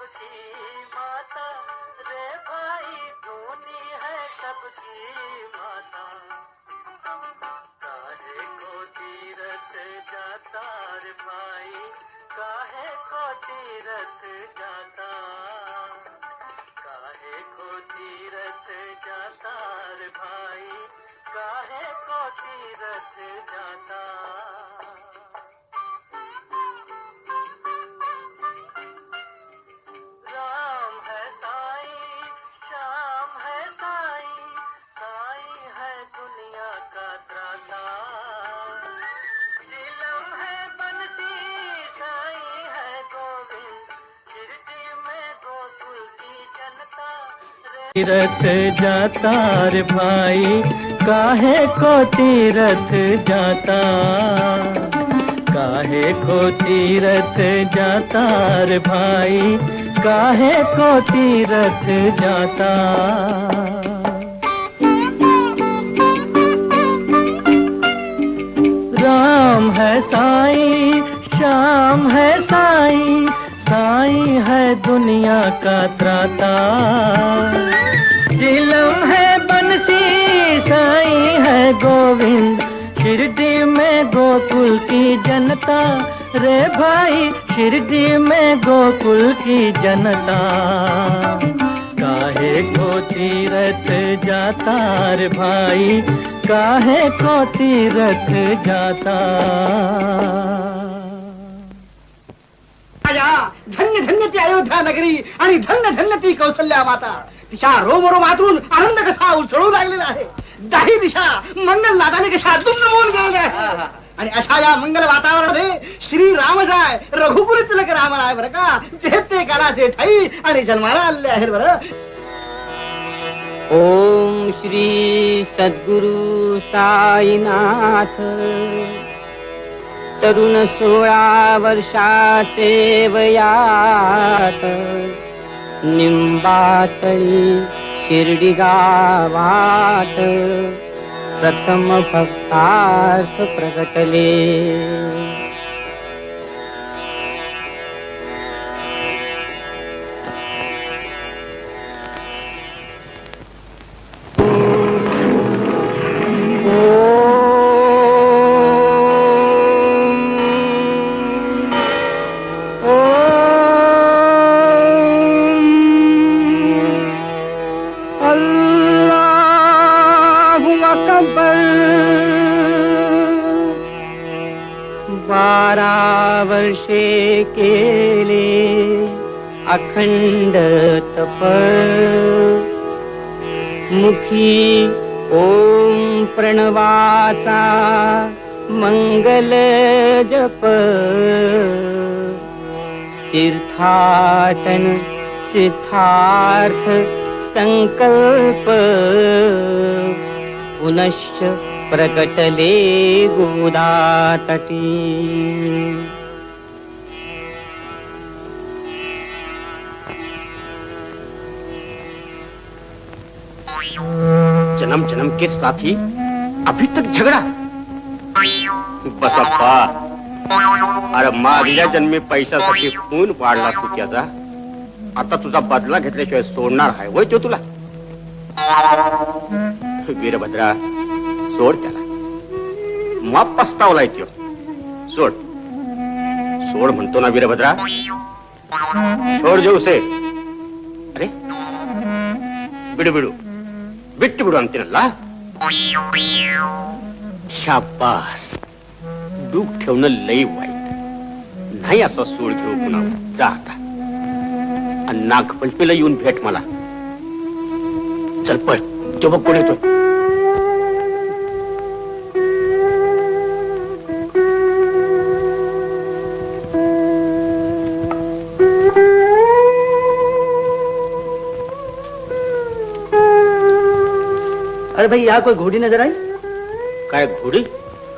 सबकी माता रे भाई, धोनी है सबकी माता। काहे को तीरथ जाता रे भाई, काहे को तीरथ जाता, काहे को तीरथ जाता रे भाई, काहे को तीरथ जाता। राम है साईं, श्याम है साईं, साईं है दुनिया का त्राता। जिलम है बंसी, साईं है गोविंद, शिरडी में गोकुल की जनता। तीरथ जाता रे भाई, काहे को तीरथ जाता, काहे को तीरथ जाता रे भाई, काहे को तीरथ जाता। राम है साईं, श्याम है साईं, साईं है दुनिया का त्राता। जिलम है बंसी, साईं है गोविंद, शिरडी में गोकुल की जनता रे भाई, शिरडी में गोकुल की जनता। काहे को तीरथ जाता रे भाई, काहे को तीरथ जाता। धन्य धन्य ती अयोध्या नगरी आणि धन्य धन्य ती कौसल्या माता. तिच्या रोमरोमातून आनंद कसा उसळू लागलेला आहे. दाही दिशा मंगल नादाने कशा दुमदुमून गेलेल्या आहेत. आणि अशा या मंगल वातावरणामध्ये श्री रामराय रघुकुल तिलक रामराय बरं का, जे ते काळाचे ठाई आणि जन्माला आलेले आहेत बरं. ओम श्री सद्गुरु साईनाथ. तरुण 16 वर्षाचे वयात निंबातळी शिर्डी गावात प्रथम भक्तार्थ प्रगटले. वर्षे केले अखंड तप, मुखी ओम प्रणवाचा मंगल जप. तीर्थाटन सिद्धार्थ संकल्प, पुनश्च प्रकटले गोदातटी. जन्म जन्म के साथी अभी तक झगड़ा. बसप्पा, अरे मागल्या जन्मी पैशासाठी खून पाडला तू त्याचा, आता तुझा बदला घेतल्याशिवाय सोडणार आहे होय तो तुला. वीरभद्रा, सोड त्याला. माप पस्तावलाय त्यो. सोड सोड म्हणतो ना वीरभद्रा, सोड जे उसे. अरे बिडू बिडू बिट्टू बिडू अंतिनला. शाबास. दुःख ठेवणं लई वाईट नाही. असा सोड घेऊ पुन्हा. जा आता आणि नागपंचमीला येऊन भेट मला. चल पळ, तो बघ कोण येतो. अरे भाई, यहाँ कोई घोड़ी नजर आई? काय घोडी?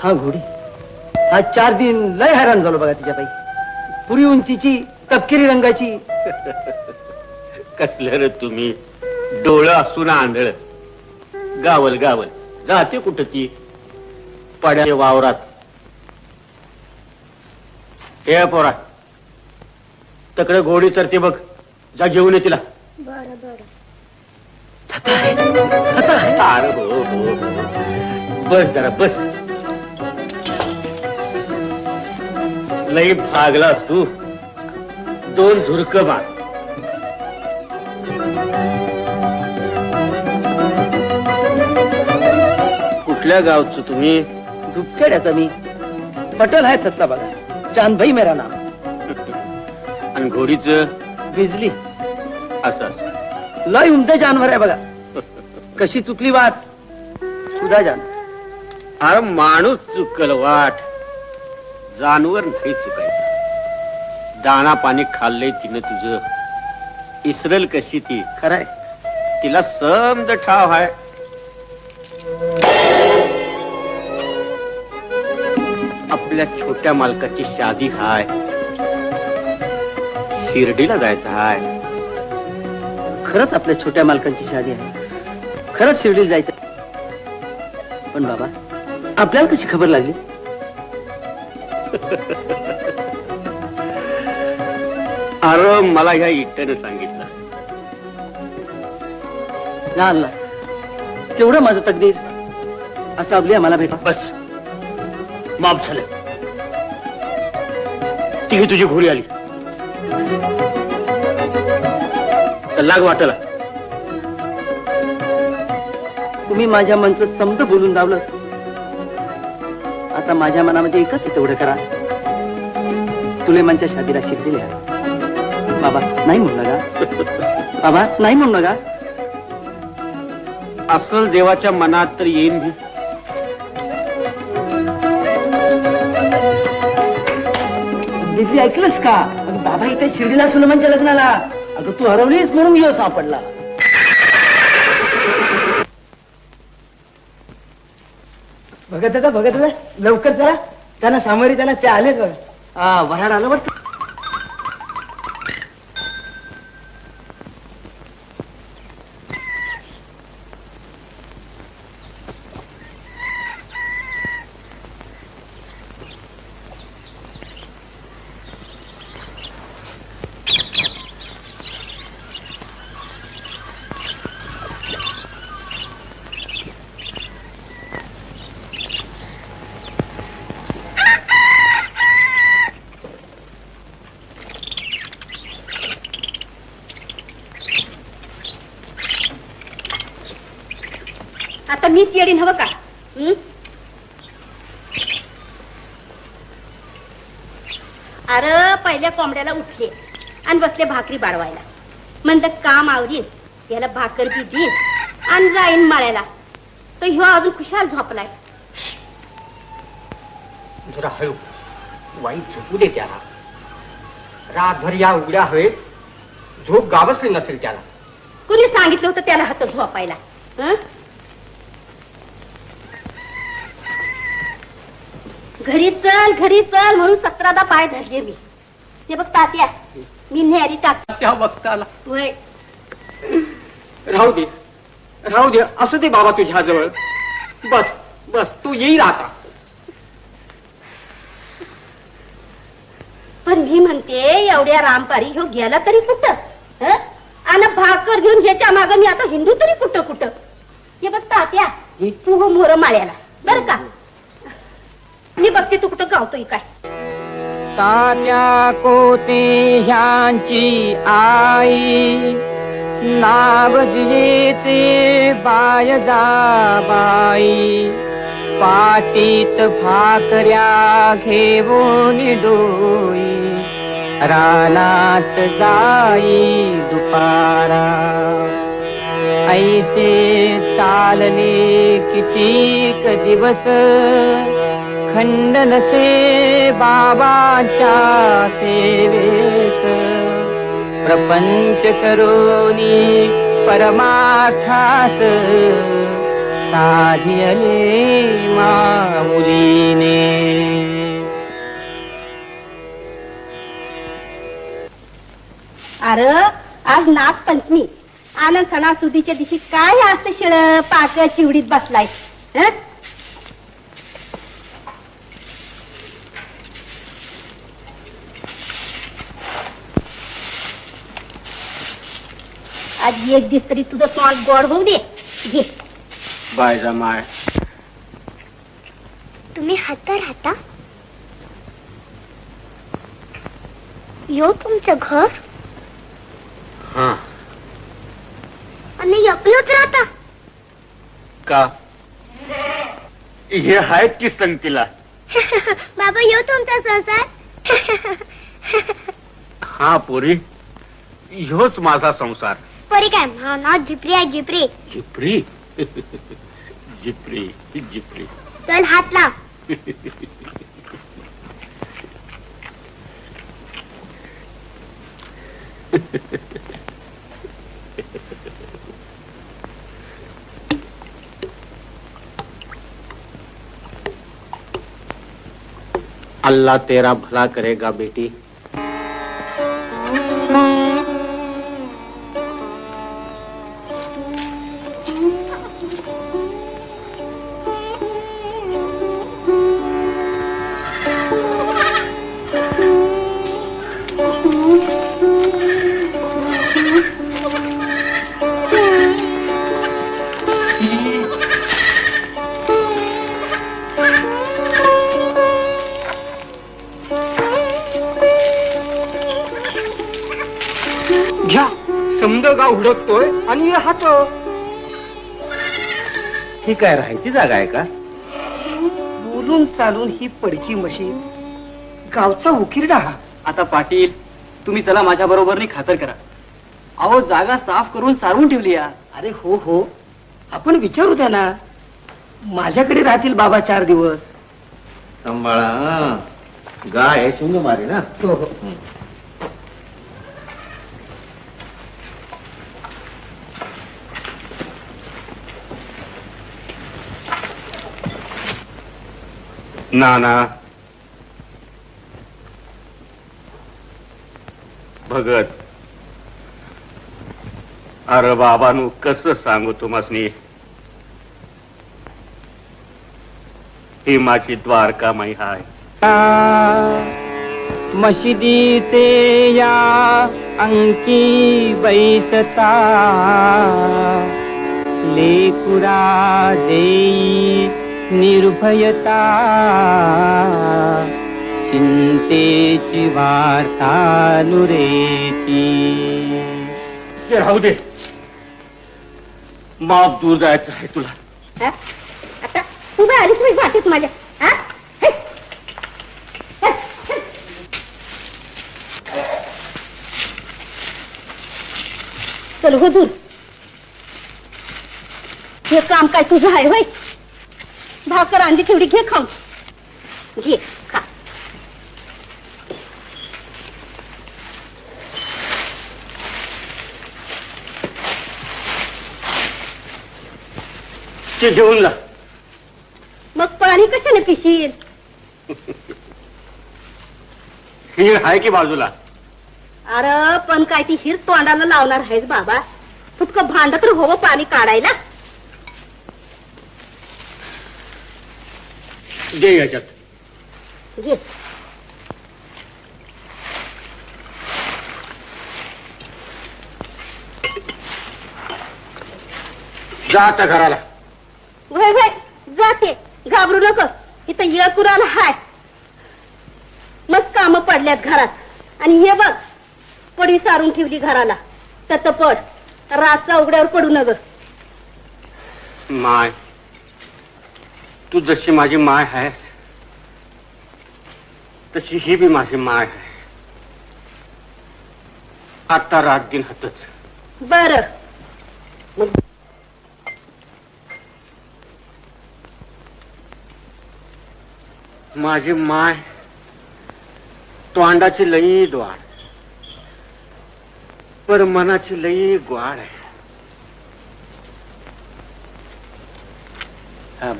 हाँ घोडी. आज 4 दिन लय हैराण झालो बघा तिच्या बाई. पुरी उंचीची, तपकिरी रंगाची. कसलं रे तुम्ही, डोळं असून आंधळ. गावल गावल जाते कुठं ती पड्या वावरात. हे पोरा, तकडे घोडी तर ती बघ. जा घेऊन ये तिला. बरं बरं. अरे हो हो. बस जरा बस. लई भागलास तू. 2 झुरकं मार. कुठल्या गावचं तुम्ही? धुपखेड्याचा मी. पटेल आहे छत्ता बघा. चांदभाई मेरा नाम. आणि घोडीचं? बिजली. असं लय उमदे जानवर आहे बघा. कशी चुकली वाट सुद्धा जाण. अरे माणूस चुकल वाट, जानवर नाही चुकायचं. दाणा पाणी खाल्लंय तिनं तुझं. इसरल कशी ती? खरंय. तिला समज ठाव आहे. आपल्या छोट्या मालकाची शादी हाय. शिर्डीला जायचं हाय. खरंच आपल्या छोट्या मालकांची शादी आहे. खरंच शिर्डीला जायचं. पण बाबा आपल्याला कशी खबर लागली? अरे मला ह्या इट्ट्यानं सांगितलं. ना तेवढं माझं तकदीर. असं आपल्या मला भेटा. बस माफ झालं. ती तुझी घोडी आली. तर लाग वाटला. तुम्ही माझ्या मनचं समज बोलून लावलं. आता माझ्या मनामध्ये एकच आहे, तेवढं करा. सुलेमानच्या शादीला शिर्डीला या. बाबा नाही म्हणू नका. बाबा नाही म्हणू नका. असल देवाच्या मनात तर येईन मी. बिजली ऐकलंस का? अगं बाबा इथे शिर्डीला सुलेमानच्या लग्नाला. अगं तू हरवलीस म्हणून यो सापडला. बघत लवकर जरा. त्यांना सामोरी त्यांना ते आले बघ. वराड आलं वाटतं. आता मीच येडीन हवं का? अरे पहिल्या कोंबड्याला उठले आणि बसले भाकरी बाळवायला. म्हणलं काम आवरीन, याला भाकर बी देईन आणि जाईन मळ्याला. तो ह्यो अजून खुशाल झोपलाय. जरा हळू. वाईट झोपू दे त्याला. रातभर या उघड्या हवेत झोप गावसली नसेल त्याला. कुणी सांगितलं होतं त्याला हात झोपायला? घरी चल म्हणून 17दा पाय धरले मी. ते बघ तात्या, मी न्यारी टाक. त्या वक्ताला होय. राहू दे असू दे बाबा तुझ्या जवळ. बस बस तू येईल आता. पण मी म्हणते एवढ्या रामपारी ह्यो गेला तरी कुठं? आणि भाकर घेऊन ह्याच्या मागं मी आता हिंदू तरी कुठं? हे बघ तात्या, तू हो मोर माळ्याला बर का. मी बघते तू कुठं गावतोय काय. तात्या कोते ह्यांची आई, नाव जिजेचे बायजाबाई. पाटीत भाकऱ्या घेऊन डोई, रानात जाई दुपारा. ऐसे चालले कितीक दिवस, खंडन से बाबाच्या सेवेस. प्रपंच करोनी परमार्थास, साधियले माऊलीने. अरे आज नागपंचमी. आनंद सणासुदीच्या दिवशी काय असं शिळ पाक चिवडीत बसलाय? आज एक दिवस तरी तुझं तोंड गोड होऊ दे. घे. बायजा माय. तुम्ही हाता राहता यो तुमचं घर हा आणि एकलंच राहता. का हे आहेत की संगतीला. बाबा यो तुमचा संसार. हा पोरी ह्योच माझा संसार. परी काय म्हणा झिपरी आहे झिपरी. जिप्री जिप्री जिप्री. चल हात लाव. अल्लाह तेरा भला करेगा बेटी. घ्या समजा गाव हुडकतोय आणि हात. ही काय राहायची जागा आहे का? बोलून चालून ही पडकी मशीन गावचा उकिरडा हा. आता पाटील तुम्ही चला माझ्या बरोबर खातर करा. अहो जागा साफ करून सारवून ठेवली या. अरे हो हो आपण विचारू द्या ना. माझ्याकडे राहतील बाबा 4 दिवस. सांभाळा गाय शिंग मारे ना. हो हो. नाना भगत अरे बाबानू कसं सांगू तुम्हासनी. ही माझी द्वारका माई हाय. मशिदीचे या अंकी बैसता लेकुरा देई निर्भयता चिंतेची वार्ता नुरेची. ते राहू दे. माप दूर जायचं आहे तुला. हा? आता उभे आलीच मी वाटेत माझ्या. हा? हे? हे? हे? चल हो दूर. हे काम काय तुझं आहे होय. भाकर आणली तेवढी घे खाऊन. घे खा. ते घेऊन जा. मग पाणी कशाने पिशील. ही आहे की बाजूला. अरे पण काय ती हिर तोंडाला लावणार आहेस बाबा. फुटकं भांड तर हवं पाणी काढायला. दे याच्यात. घे. जा आता घराला. वय वय जाते. घाबरू नको. इथं ये कुराला हाय. मस्त कामं पडल्यात घरात. आणि हे बघ पडी सारून ठेवली घराला. तत पड. रातचा उघड्यावर पडू नग. माय तू जशी माझी माय आहेस तशी ही बी माझी माय आहे. आता रात दिन हातच. बर माझी माय तोंडाची लई द्वाड पर मनाची लई ग्वाड आहे.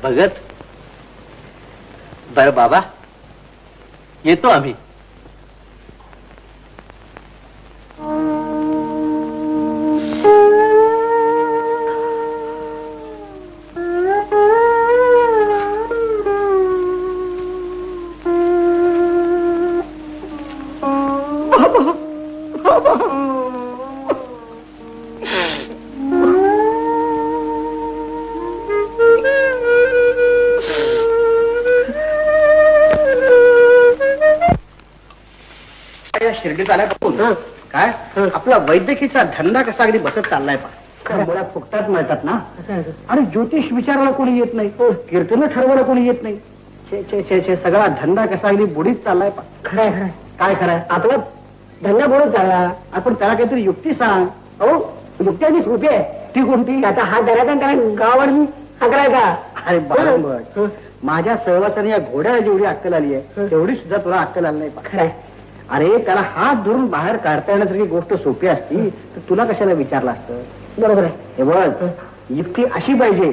भगत बर बाबा येतो आम्ही. शिर्डीत आलाय बघून काय आपला वैद्यकीचा धंदा कसा अगदी बसत चाललाय पा मुळात फुकटात मिळतात ना आणि ज्योतिष विचारायला कोणी येत नाही कीर्तन ठरवायला कोणी येत नाही छे छे छे छे सगळा धंदा कसा अगदी बुडीत चाललाय पा खरंय खरंय काय खरंय आपला धंदा बुडत झाला आपण त्याला काहीतरी युक्ती सांग अहो युक्ती आणि रुपये ती कोणती आता हा धरायचा त्याला गावावर हा करायचा अरे बरोबर माझ्या सहवासाने या घोड्याला जेवढी अक्कल आली आहे तेवढी सुद्धा तुला अक्कल आली नाही खरंय अरे त्याला हात धरून बाहेर काढता येण्यासारखी गोष्ट सोपी असती तर तुला कशाला विचारलं असतं बरोबर आहे हे बघ युक्ती अशी पाहिजे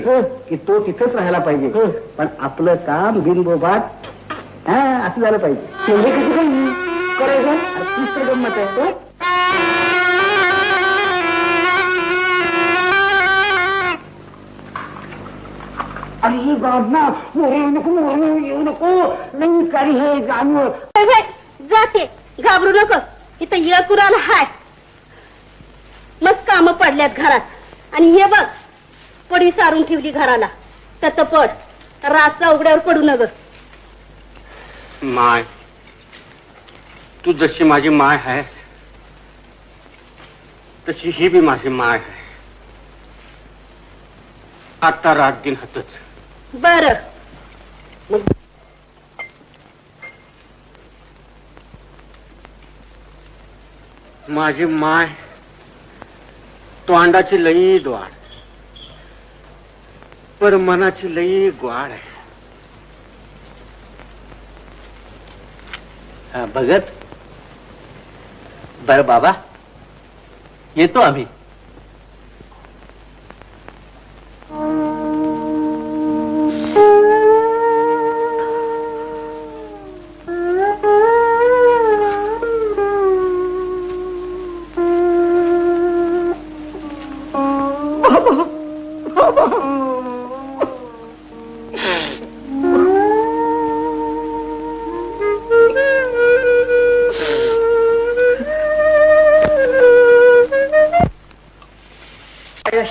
की तो तिथेच राहायला पाहिजे पण आपलं काम बिनबोबाट असं झालं पाहिजे एवढे किती काही करायचं तीच तर गंमत आहे अरे ही गावना मोरे येऊ नको मोरे येऊ नको नाही काही हे जाणव जाते घाबरू नको इथं येळकुराला हाय मस्त कामं पडल्यात घरात आणि हे बघ पडी सारून ठेवली घराला तत पड रातचा उघड्यावर पडू नग माय तू जशी माझी माय आहेस तशी ही बी माझी माय आहे आता रात दिन हातच बर माझी माय तोंडाची लई द्वाड पर मनाची लई ग्वाड आहे भगत बर बाबा येतो आम्ही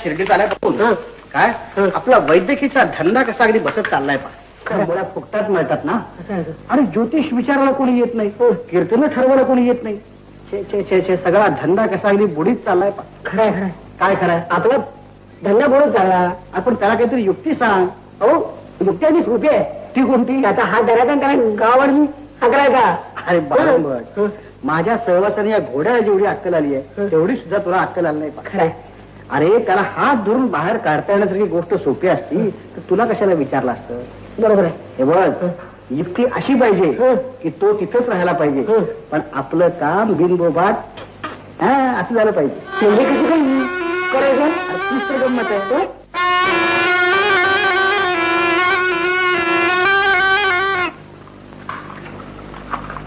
शिर्डीत आलाय बघून काय आपला वैद्यकीचा धंदा कसा अगदी बसत चाललाय पा मुळात फुकटात मिळतात ना आणि ज्योतिष विचारायला कोणी येत नाही कीर्तन ठरवायला कोणी येत नाही छे छे छे छे सगळा धंदा कसा अगदी बुडीत चाललाय पा खरंय खरंय काय खरंय आपला धंदा बुडत झाला आपण त्याला काहीतरी युक्ती सांग अहो युक्ती आणि रुपये ती कोणती आता हा धरायचा त्याला गावावर हा करायचा अरे बरोबर माझ्या सहवासाने या घोड्याला जेवढी अक्कल आली आहे तेवढी सुद्धा तुला अक्कल आली नाही पा खरंय अरे त्याला हात धरून बाहेर काढता येण्यासारखी गोष्ट सोपी असती तर तुला कशाला विचारलं असतं बरोबर आहे हे बघ युक्ती अशी पाहिजे की तो तिथेच राहायला पाहिजे पण आपलं काम बिनबोबाट असं झालं पाहिजे एवढे किती काही करायचं तीच तर गंमत आहे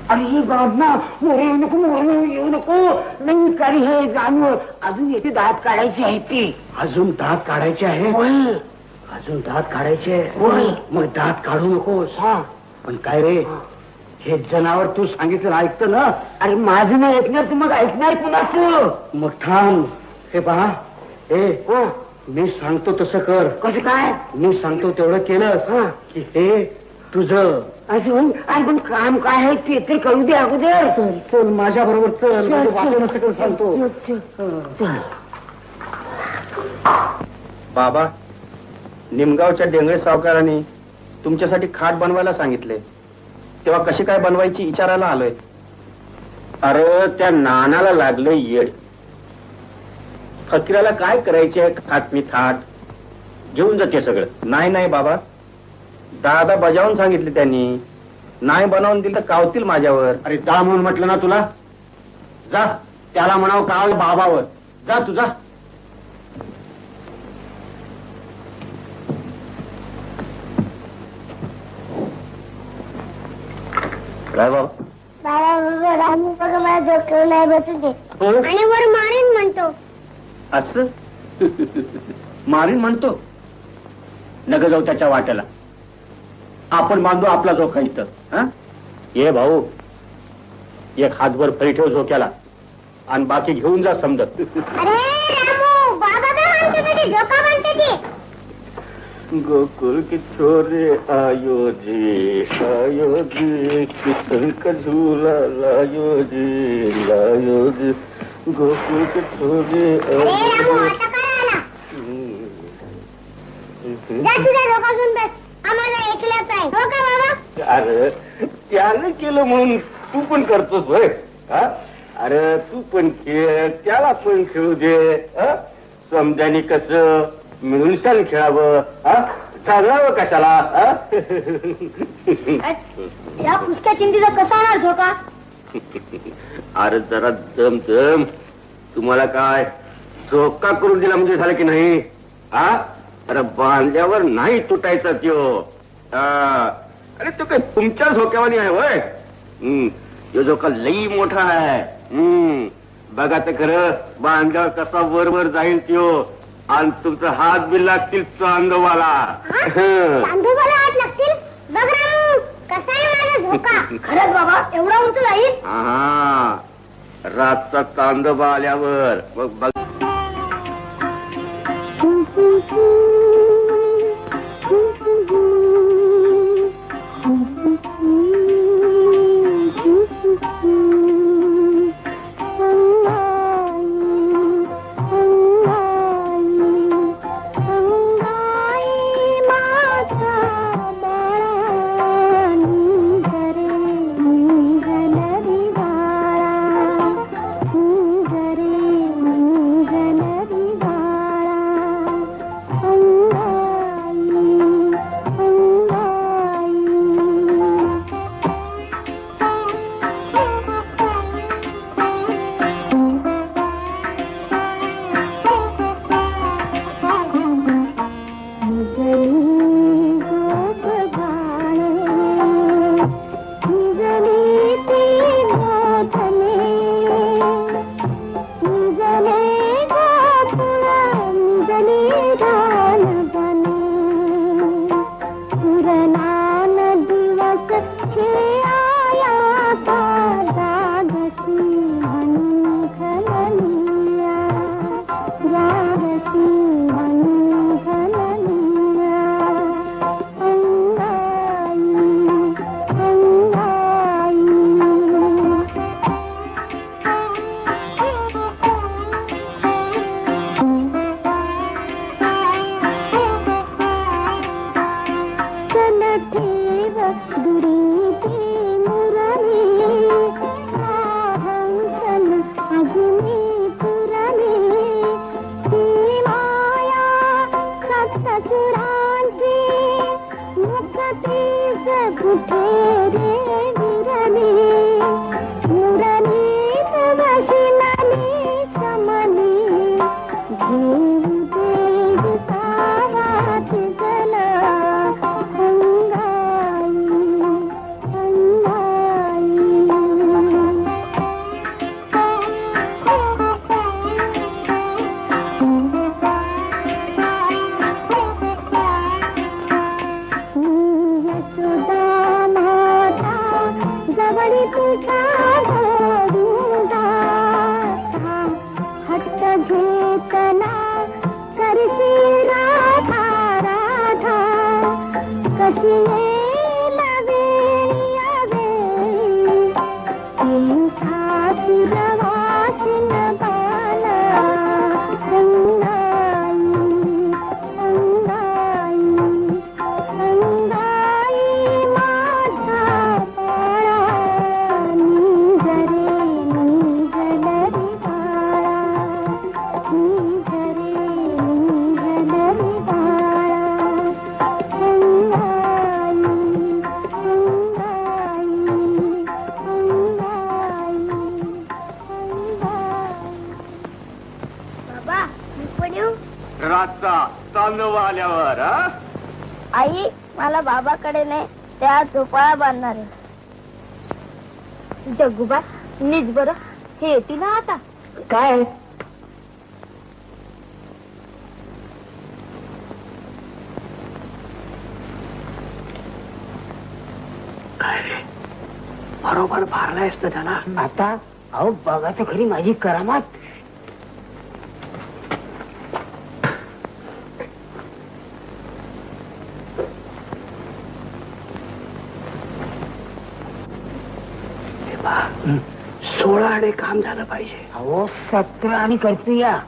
आणि ही गावना मोरे येऊ नको मोरे येऊ नको नाही काही हे जाणव अजून येते दात काढायची आहे ती अजून दात काढायचे आहे अजून दात काढायचे मग दात काढू नकोस पण काय रे हे जनावर तू सांगितलं ऐकतं ना अरे माझं नाही ऐकणार तू मग ऐकणार कुणाच मग थांब हे पहा मी सांगतो तसं कर कसं काय मी सांगतो तेवढं केलंस की हे तुझं अजून अजून काम काय आहे ते तरी कळू दे अगोदर चल माझ्या बरोबर चल वाटलं सगळं सांगतो बाबा निमगावच्या डेंगळे सावकारांनी तुमच्यासाठी खाट बनवायला सांगितले तेव्हा कशी काय बनवायची विचारायला आलोय अरे त्या नानाला लागलं येड फकीराला काय करायचे थाट मी थाट घेऊन जाते सगळं नाही नाही बाबा दादा बजावून सांगितले त्यांनी नाही बनवून दिलं तर कावतील माझ्यावर अरे जा म्हणून म्हटलं ना तुला जा त्याला म्हणावं काव बाबावर जा तुझा काय बाबा बाळा रामू बघा मला डोक्यावर नाही बसू दे आणि वर मारेन म्हणतो असं मारीन म्हणतो नग जाऊ त्याच्या वाट्याला आपण बांधू आपला झोका इथं ये भाऊ एक हातभर फरी ठेव झोक्याला आणि बाकी घेऊन जा समजत अरे रामू बाबा काय म्हणते ते झोका म्हणते ते गोकुल के छोरे आयो जी किशन का झूला लायो जी गोकुल के छोरे आयो तुझ्या लोकांसून बेस आम्हाला ऐकल्याच आहे हो का बाबा? अरे त्याने केलं म्हणून तू पण करतोस होय हा? अरे तू पण खेळ त्याला पण खेळू दे समजानी कसं मिळून सण खेळावं चालवावं कशाला या फुसक्या चिंतीचा कसा होणार झोका? अरे जरा दम तुम्हाला काय झोका करून दिला म्हणजे झालं की नाही अरे बांधल्यावर नाही तुटायचा त्यो अरे तो काही तुमच्या झोक्यावानी आहे होय तो झोका लई मोठा आहे बघा ते खरं बांधल्यावर कसा वर जाईल त्यो आणि तुमचा हात बी लागतील चांदोबाला चांदोबाला हात लागतील? बघ रामू कसा आहे माझा झोका? खरंच बाबा एवढा उंच जाईल? हा रातचा चांदोबा आल्यावर मग बघ आई मला बाबाकडे नाही त्या झोपाळा बांधणार आहे. जग्गूबा नीट बरं हे येते ना आता काय बरोबर भारलायस ना त्याला. आता अहो बघा तर खरी माझी करामात. 16 आणे काम झालं पाहिजे. अहो 17 आणि करते या.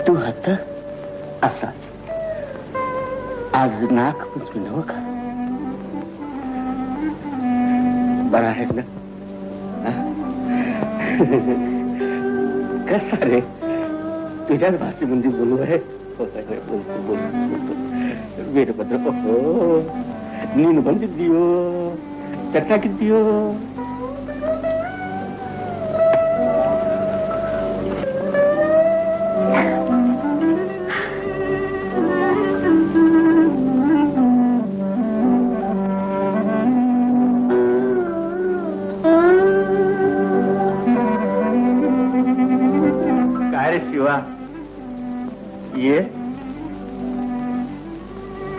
तू होता असाच आज नाक पुसू नव का बरा आहेस ना कसा रे तुझ्याच भाषेमध्ये बोलू आहे बोलतो वीरभद्र हो नीन बंद दियो चक्का किती हो शिवा ये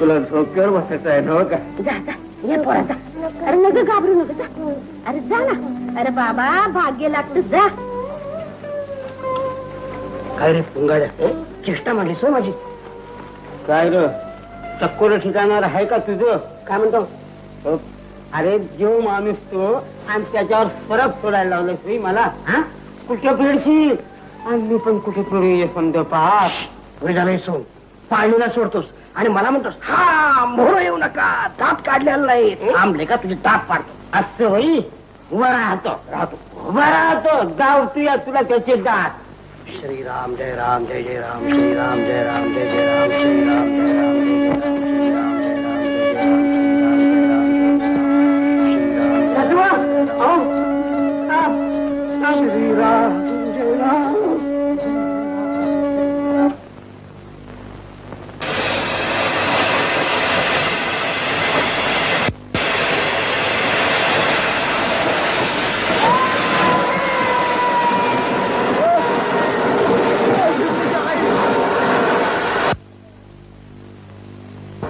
तुला झोक्यावर बसायचं आहे ना का जा जा ये पोराचा अरे नका घाबरू नका जा अरे जा ना अरे बाबा भाग्य लागतं जा काय रे पुंगाड्या चेष्टा म्हणलीस हो माझी काय र चक्कोर ठिकाणार आहे का तुझं काय म्हणतो अरे जेव माणूस तो आणि त्याच्यावर फरक सोडायला लावलं मला हा कुठल्या पिढीशी आणि मी पण कुठे पिढी समज पाप झालंय सोड पाळणीला सोडतोस आणि मला म्हणतोस हा मोहर येऊ नका दात काढलेला नाही थांबले का तुझे दात पाडतो असं होई उभा राहतो उभा राहतो गाव तुया तुला त्याचे दात श्रीराम जय राम जय जय राम श्रीराम जय राम जय जय राम श्रीराम जय राम जय जय राम श्रीराम जय राम जय जय राम श्रीराम जय राम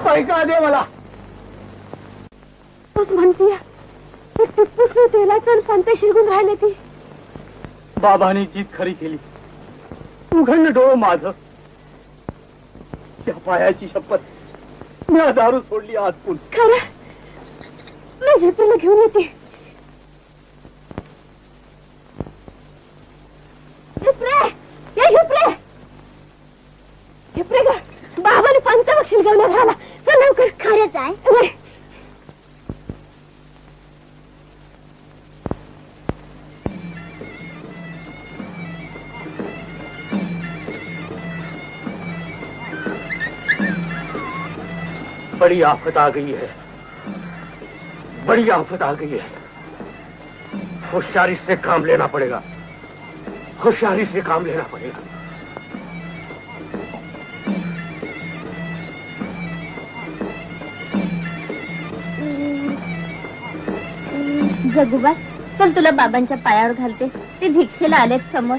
पैका दे मला तूच म्हणतीय टिप्पूसने तेलाचं पंत शिरगून राहिले ती बाबांनी जीत खरी केली उघडलं डोळं माझं त्या पायाची शपथ मी दारू सोडली आज पण खरं मी झेपीला घेऊन येते झेपरे ग बाबाने पंचवक्षील घेऊन राहिला चल लवकर खरंच आहे बड़ी आफत आ गई है बड़ी आफत आ गई है होशियारी से काम लेना पड़ेगा होशियारी से काम लेना पड़ेगा जगूबा चल तुला बाबांच्या पायावर घालते ते भिक्षेला आलेत समोर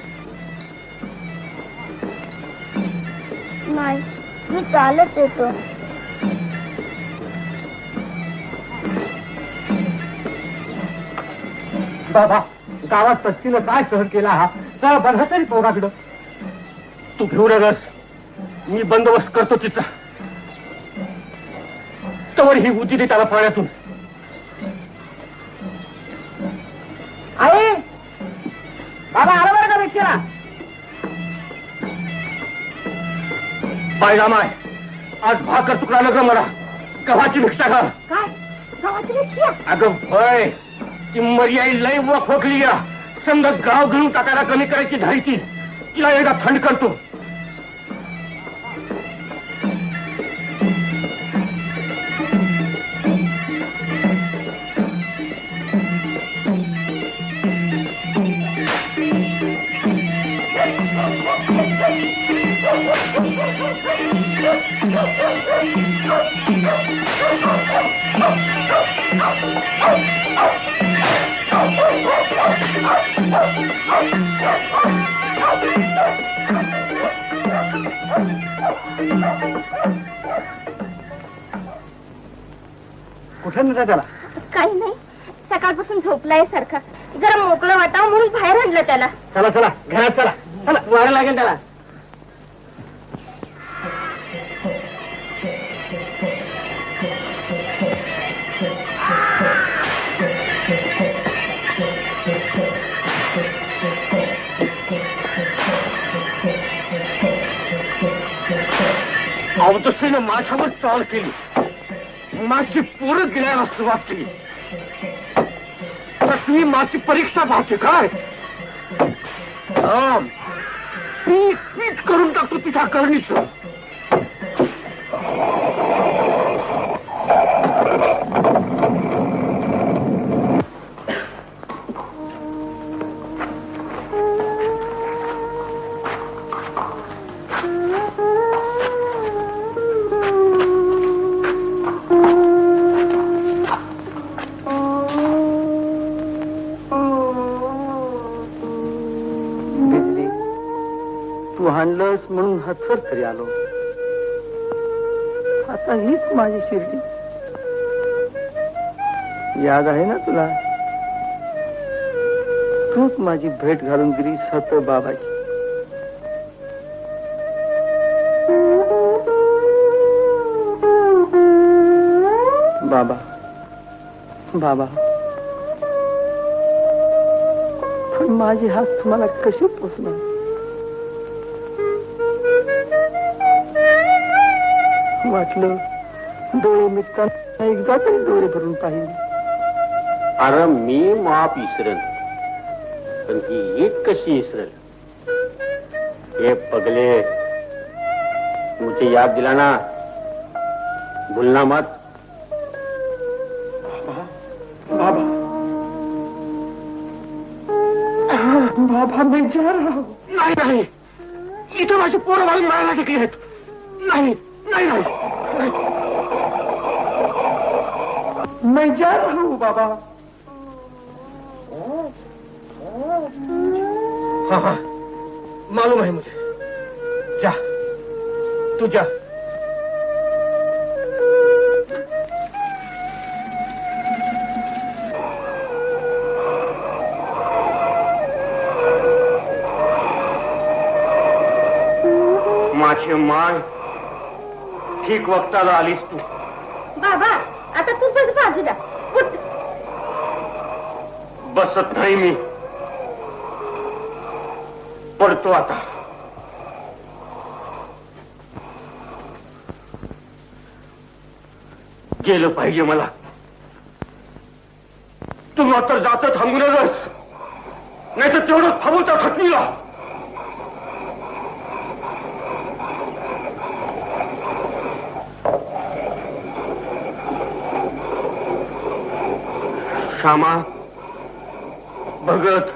नाही मी चालत येतो बाबा गावात पत्तीनं काय सहन केला हा तर बघा तरी पोराकडं. तू घेऊ नकस, मी बंदोबस्त करतो तिचा. तवर ही उदी दे त्याला पाण्यातून. आहे बाबा आला बरं का रिक्षाला. पायला माय, आज भाकर तुकडा नका मला. गव्हाची भिक्षा का? काय गावाची रिक्षा? अगं भय, ती मर्याई लय व खोकली या. समजा गाव घेऊन टाकायला कमी करायची झाली ती. तिला एकदा थंड करतो. कुठे नेता त्याला? काही नाही, सकाळपासून झोपलाय सारखा. जरा मोकळं वाटावं म्हणून बाहेर आणलं त्याला. चला चला घरात चला. चला वारं लागेल त्याला. अवतसेनं माझ्यावर चाल केली. माझी पोरं गिळायला सुरुवात केली. तर तुम्ही माझी परीक्षा पाहते काय? पीठ करून टाकतो तुझ्या करणीचं. तू हाणलंस म्हणून हतफर तरी आलो. आता हीच माझी शिर्डी. याद आहे ना तुला? तूच माझी भेट घालून दिली सत बाबाची. बाबा बाबा, पण माझे हात तुम्हाला कसे पोचणार? वाटलं डोळे मिटताना एकदा तरी डोळे भरून पाहिजे. अरे मी माप इसरल, पण ही एक कशी इसरल? हे पगले, मुझे याद दिलाना, भूलना मत. बाबा बाबा, मी जा रहा हूं. नाही नाही, इथं माझी पोरं मला मारायला टिकली आहेत. नाही नाही नाही, मैं जा रहा हूं बाबा. हाँ हाँ, मालूम है मुझे. जा, तू जा. माझी माय, ठीक वक्ताला आलीस तू. बाबा आता तू बस बाजूला. उठ. बसत नाही मी, पडतो आता. गेलं पाहिजे मला. तू मात्र जात थांबूनच, नाही तर तेवढंच थांबवता थकलीला. श्यामा, भगत,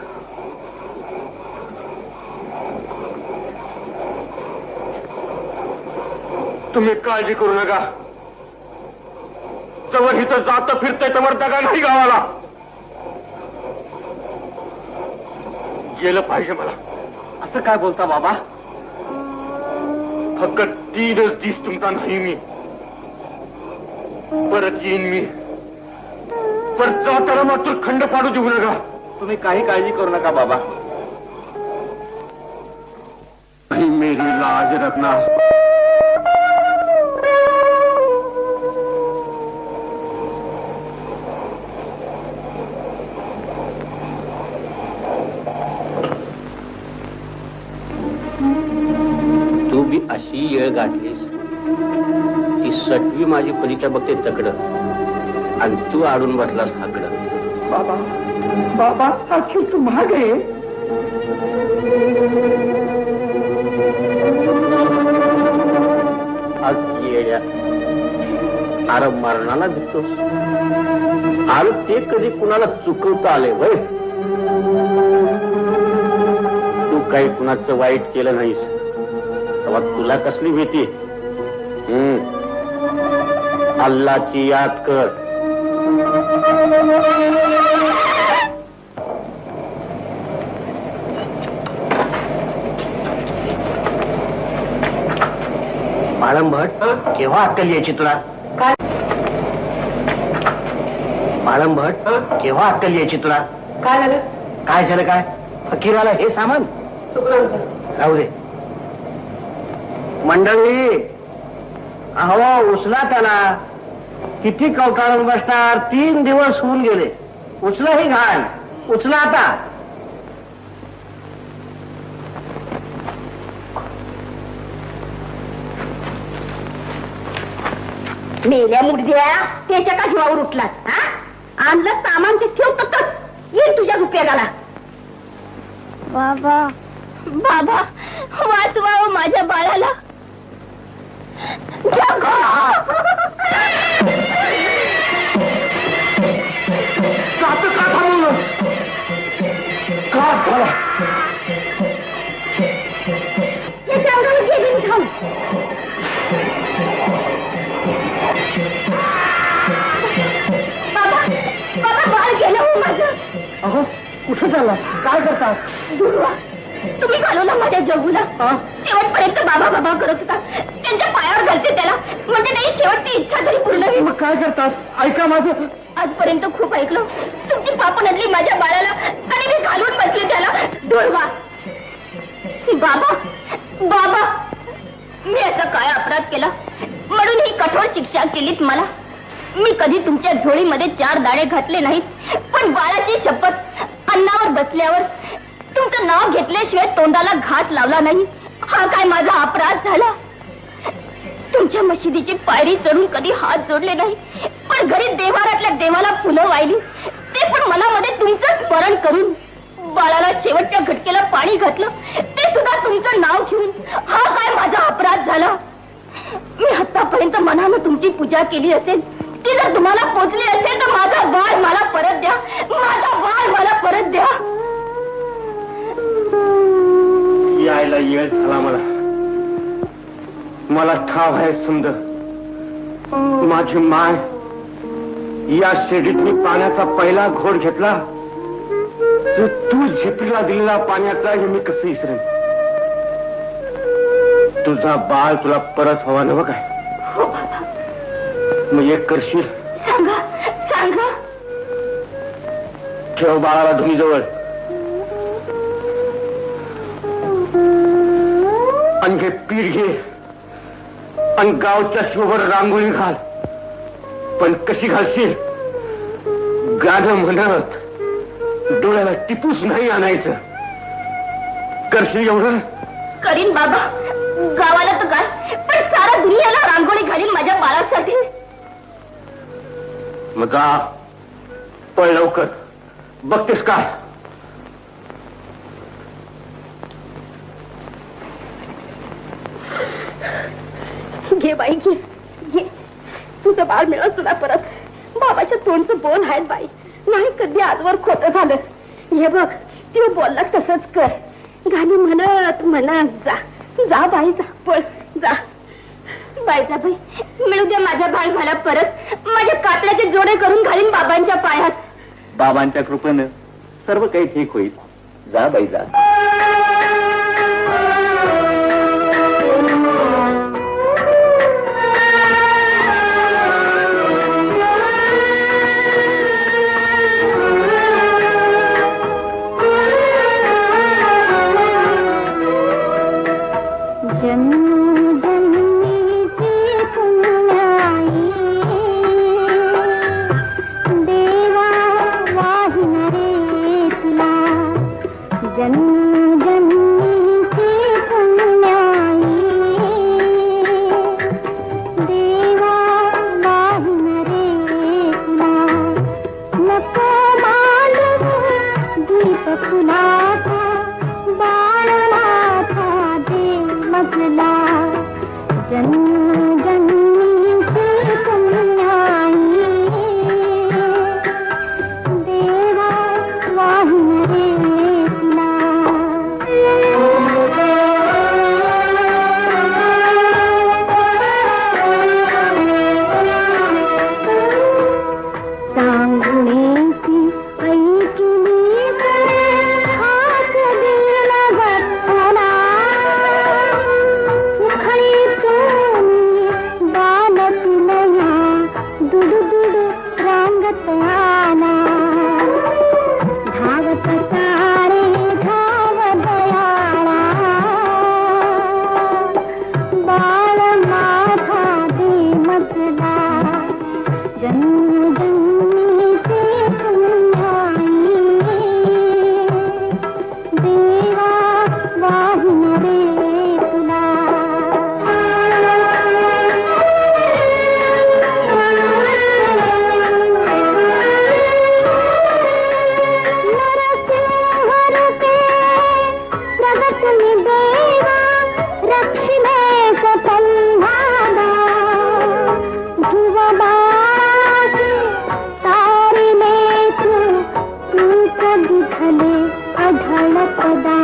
तुम्ही काळजी करू नका. जवळ इथं जात फिरतंय तवर दगा नाही गावाला. गेलं पाहिजे मला. असं काय बोलता बाबा? फक्त 3 दिवस तुमचा नाही मी. परत येईन मी. पण जाताना मात्र खंड पाडू देऊ नका. तुम्ही काही काळजी करू नका बाबा. मेरी लाज रखना. तू बी अशी येळ गाठलीस ती सटवी माझी परीक्षा बघते तकड आणि तू आडून बसलास हाकडं. बाबा बाबा अखिल तू महाग आहे. आज येड्या अरे मरणाला भितोस. अरे ते कधी कुणाला चुकवता आले वय. तू काही कुणाचं वाईट केलं नाहीस तेव्हा तुला कसली भीती. अल्लाची याद कर. बाळंभट केव्हा अक्कल यायची तुला. बाळंभट केव्हा अक्कल यायची तुला. काय झालं? काय झालं काय. फकीराला हे सामान राहू दे. मंडळी अहो उचला त्याला. किती कवटाळून बसणार. 3 दिवस होऊन गेले. उचला ही घाण. उचला आता. मेल्या मुडद्या त्याच्या का जीवावर उठलात. हा आणलं सामान ते ठेव येईल तुझ्या उपयोगाला. बाबा बाबा वाचवावं माझ्या बाळाला. जातं का थांबवलं. का झाला. त्याच्या अंगावर गेली खाऊ. बाबा बाबा बाळ गेलं हो माझं. अहो कुठं झाला. काय करतात. दुर्वा तुम्ही घालवला माझ्या जगूला. शेवटपर्यंत बाबा बाबा करत होता. त्यांच्या पायावर घालते त्याला म्हणजे नाही शेवटची इच्छा तरी पूर्ण होईल. मग काय करतात. ऐका माझं. आजपर्यंत खूप ऐकलं. तुमची पाप नडली माझ्या बाळाला आणि मी घालून बसले त्याला. दुर्वा बाबा बाबा मी असा काय अपराध केला म्हणून ही कठोर शिक्षा केलीत मला. मी कधी तुमच्या झोळीमध्ये 4 दाणे घातले नाहीत. पण बाळाची शपथ अन्नावर बसल्यावर तुमचं नाव घेतल्याशिवाय तोंडाला घात लावला नाही. हा काय माझा अपराध झाला. तुमच्या मशिदीची पायरी चढून कधी हात जोडले नाही. पण घरी देवारातल्या देवाला फुलं वाहिली. ते पण मनामध्ये तुमचं स्मरण करून. बाळाला शेवटच्या घटकेला पाणी घातलं ते सुद्धा तुमचं नाव घेऊन. हा काय माझा अपराध झाला. मी आतापर्यंत मनानं तुमची पूजा केली असेल ती जर तुम्हाला पोचली असेल तर माझा बाळ मला परत द्या. माझा बाळ मला परत द्या. यायला येळ झाला मला. मला ठाव आहे समज. माझी माय या शेडीत मी पाण्याचा पहिला घोट घेतला तर तू झेपीला दिलेला पाण्याचा हे मी कसं विसरेन. तुझा बाळ तुला परत हवा नवं काय. मग एक करशील. सांगा सांगा. ठेव बाळाला धुनीजवळ. आणि घे पीठ घे आणि गावच्या शिवभर रांगोळी घाल. पण कशी घालशील. गाणं म्हणत डोळ्याला टिपूस नाही आणायचं. करशील एवढं. करीन बाबा. गावाला तर काय पण सारा दुनियाला रांगोळी घालीन माझ्या बाळासाठी. मग जा पळ लवकर. बघतेस काय. घे बाई घे घे. तुझं बाळ मिळत तुला परत. बाबाच्या तोंडचं बोल आहेत बाई. नाही कधी आजवर खोटं झालं. हे बघ ती बोलला तसंच कर. गाणी म्हणत म्हणत जा. जा बाई जा. पळ जा. बाई जा बाई. मिळू द्या माझ्या बाळ मला परत. माझ्या कातड्याचे जोडे करून घालीन बाबांच्या पायात. बाबांच्या कृपेनं सर्व काही ठीक होईल. जा बाई जा. जन्मजन्मीची पुण्याई देवा वाहिन रे तुला जन्मजन्मीची पुण्याई देवा वाहिन रे तुला नको मालू दीप फुलाचा बाळनाथा दे मजला जन्मजन्मीची पुण्याई देवा वाहिन रे तुला सांगुणेची ऐकिली हात दिल गठला उखळीतून बाल तुलया दुडुदुड रांगत आला धावत सारे धाव दयाळा बाळ माझा दे मजला जन्मजन्मीची पुण्याई देवा वाहिन रे तुला नरसिंहरूपे प्रगटली देवा रक्षिमेचा संधाना ध्रुवबाशी तारिले तूच दुधले अढळ पदा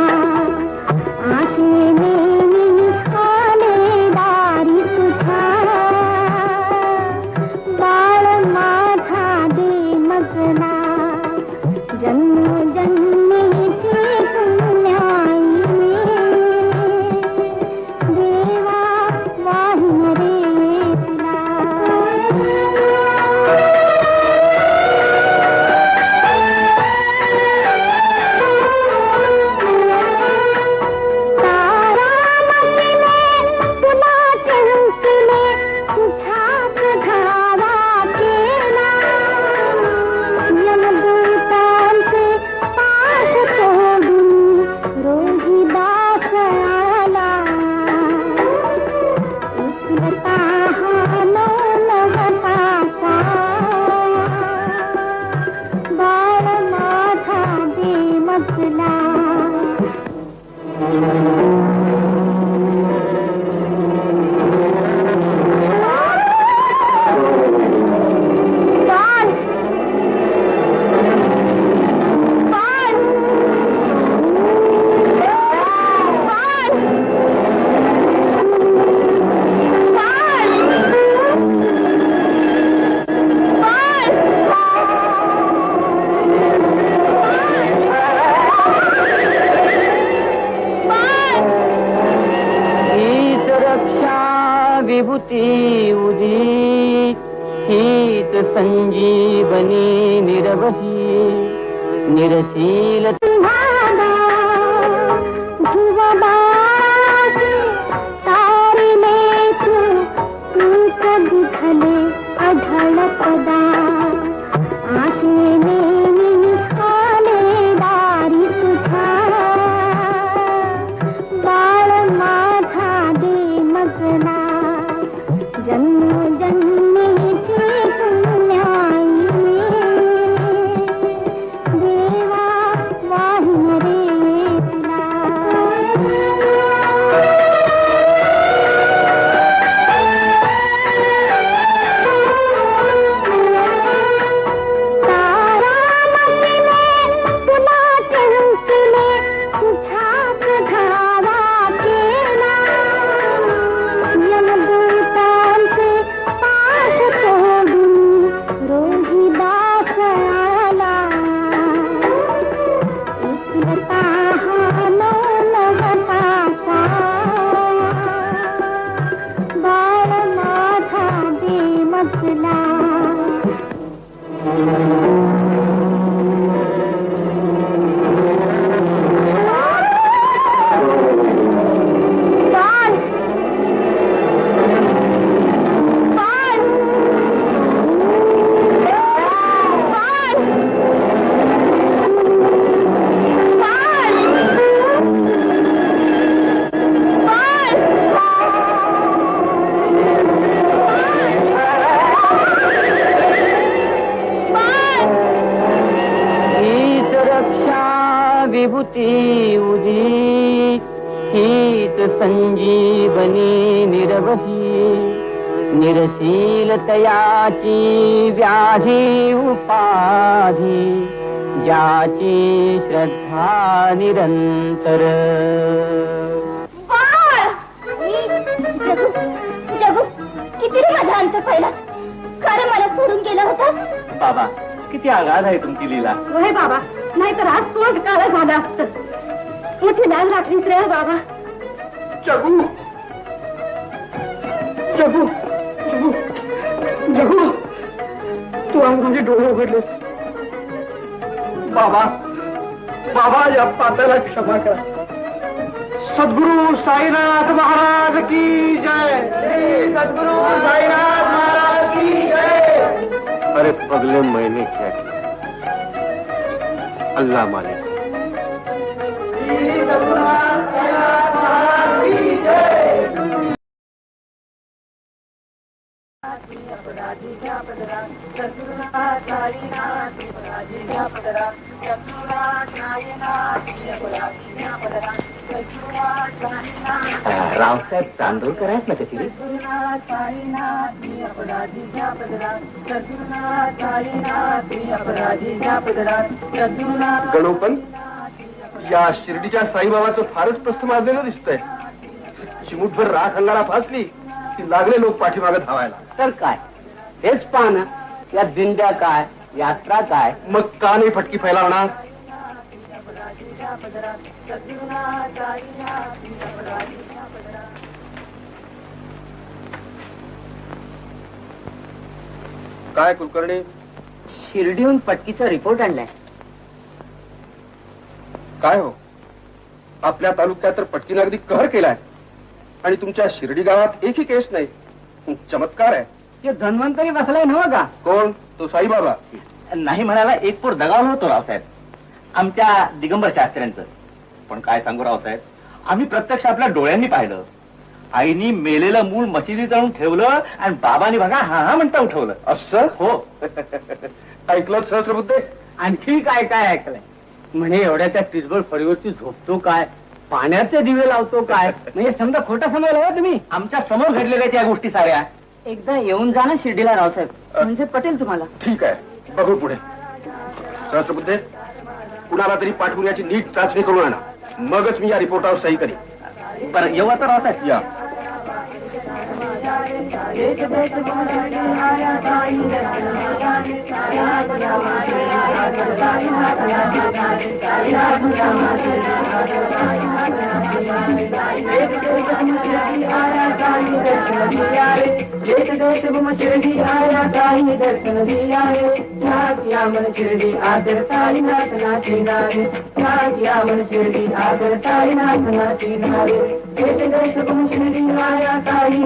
आशेने निघाले दारी तुझा बाळ माझा दे मजला जन्मजन्मीची पुण्याई देवा वाहिन रे तुला तारामतीने तुला चंचले तुझ्याच धावा केला यमदूतांचे पाश तोडून रोहिदास आला उचलता हालो नवताचा बाळ माझा दे मजला बाळ बाळ हीच रक्षा विभूती उदी हीच संजीवनी निरवधी निरशील ध्रुवबाशी तारिले तूच दुधले अढळ पदा आशेने निघाले दारी तुझा बाळ माझा दे मजला जन्मजन्मीची पुण्याई देवा वाहिन संजीवनी निरवधी निरशीलतयाची व्याधी उपाधी ज्याची श्रद्धा निरंतर. जगू किती रे माझा अंत पहिला खरं मला सोडून गेला होता. बाबा किती आघात आहे तुमची लीला. होय बाबा नाहीतर आज तोंड काळं झालं असतं. मोठी लाल रात्रीच रे बाबा. जगू जगू जगू जगू तू आज माझे डोळे उघडलेस. बाबा बाबा या पात्याला क्षमा करा. सद्गुरु साईनाथ महाराज की जय. सद्गुरु साईनाथ महाराज की जय. अरे पगले मैंने क्या किया, अल्लाह मालिक. सद्गुरु साईनाथ महाराज की जय. रावसाहेब चांदोरकर आहेत ना कशी रे. गणोपन या शिर्डीच्या साईबाबाचं फारच प्रस्थ माजलेलं दिसतंय. चिमूटभर राख अंगाला फासली की लागले लोक पाठीमागे धावायला. तर काय हेच पहा ना, या दिंड्या काय यात्रा काय. मग का नाही फटकी फैलावणार. काय कुलकर्णी, शिर्डीहून पटकीचा रिपोर्ट आणलाय. काय हो, आपल्या तालुक्यात तर पटकीनं अगदी कहर केलाय आणि तुमच्या शिर्डी गावात एकही केस नाही. चमत्कार आहे. ते धन्वंतरी बसलाय नव्ह का. कोण तो साईबाबा. नाही म्हणाला एक पोर दगावलं होतो रावसाहेब आमच्या दिगंबर शास्त्र्यांचं. पण काय सांगू रावसाहेब, आम्ही प्रत्यक्ष आपल्या डोळ्यांनी पाहिलं. आईनी मेलेलं मूल मशिदीत आणून ठेवलं आणि बाबांनी बघा हा हा म्हणता उठवलं. असं हो. ऐकलं सहस्रबुद्धे. आणखी काय काय ऐकलंय म्हणे. एवढ्या त्या टिचबळ फळीवरती झोपतो काय, पाण्याचे दिवे लावतो काय. म्हणजे समजा खोटा समजला हो तुम्ही. आमच्या समोर घडलेल्या त्या गोष्टी साऱ्या. एकदा येऊन जा ना शिर्डीला रावसाहेब, म्हणजे पटेल तुम्हाला. ठीक आहे, बघू पुढे. सहस्रबुद्धे, कुणाला तरी पाठवून याची नीट चाचणी करून आणा, मगच मी या रिपोर्टावर सही करीन. बरं येऊ आता रावसाहेब. या.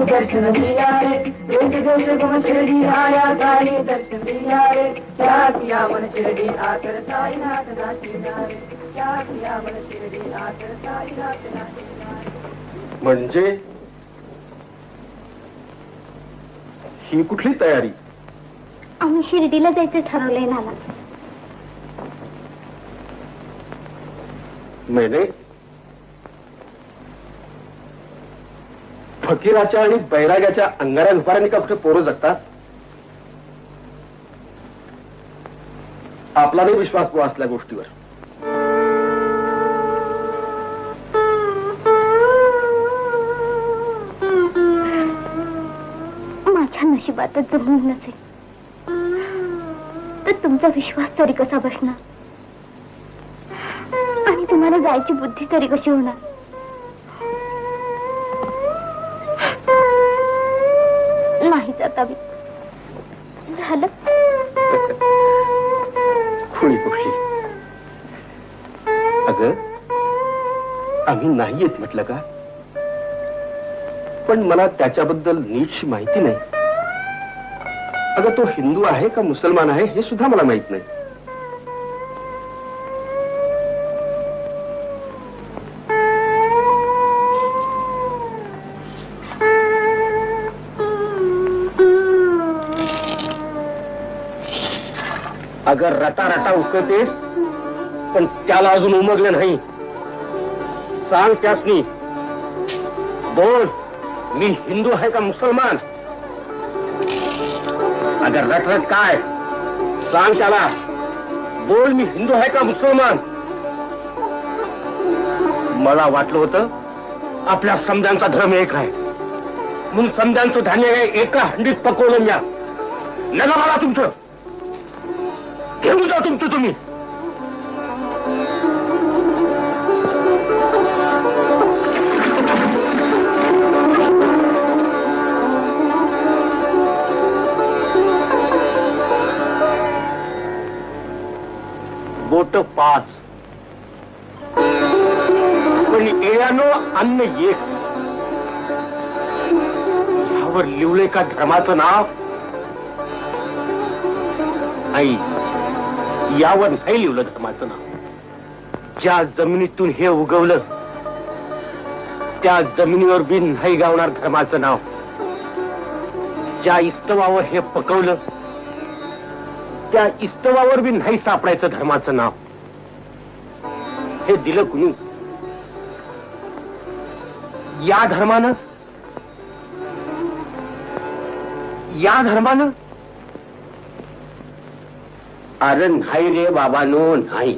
दर्शन दिया रे देश देश घूम शिरडी आया काली दर्शन दिया रे क्या किया मन शिरडी आकर साईनाथ नाची रे क्या किया मन शिरडी आकर साईनाथ नाची. म्हणजे ही कुठली तयारी. आम्ही शिर्डीला जायचं ठरवलंय नाना. मैंने फकीराच्या आणि बैराग्याच्या अंगाऱ्या दुपाऱ्यांनी का कुठे पोरं जगतात. आपला नाही विश्वास बुवा असल्या गोष्टीवर. माझ्या नशिबातच जमून नसेल तर तुमचा विश्वास तरी कसा बसणार आणि तुम्हाला जायची बुद्धी तरी कशी होणार. नाही जाता झालं. खुळी पक्षी. अगं आम्ही नाही येत म्हटलं का, पण मला त्याच्याबद्दल नीटशी माहिती नाही. अगं तो हिंदू आहे का मुसलमान आहे हे सुद्धा मला माहित नाही. अगर रटा रटा उकळतेस पण त्याला अजून उमगलं नाही. सांग त्यासनी बोल, मी हिंदू आहे का मुसलमान? अगर रट काय सांग त्याला. बोल, मी हिंदू आहे का मुसलमान? मला वाटलं होतं आपल्या समजांचा धर्म एक आहे म्हणून समजांचं धान्य एका हंडीत पकवलं म्या. नका मला तुमचं, घेऊन जा तुमचं तुम्ही. बोट 5 पण येण्यानं अन्न एक. यावर लिवलंय का धर्माचं नाव? आई, यावर नाही लिवलं धर्माचं नाव. ज्या जमिनीतून हे उगवलं त्या जमिनीवर बी नाही गावणार धर्माचं नाव. ज्या इस्तवावर हे पकवलं त्या इस्तवावर बी नाही सापडायचं धर्माचं नाव. हे दिलं कुणी? या धर्मानं अरे नाही रे बाबानो, नाही.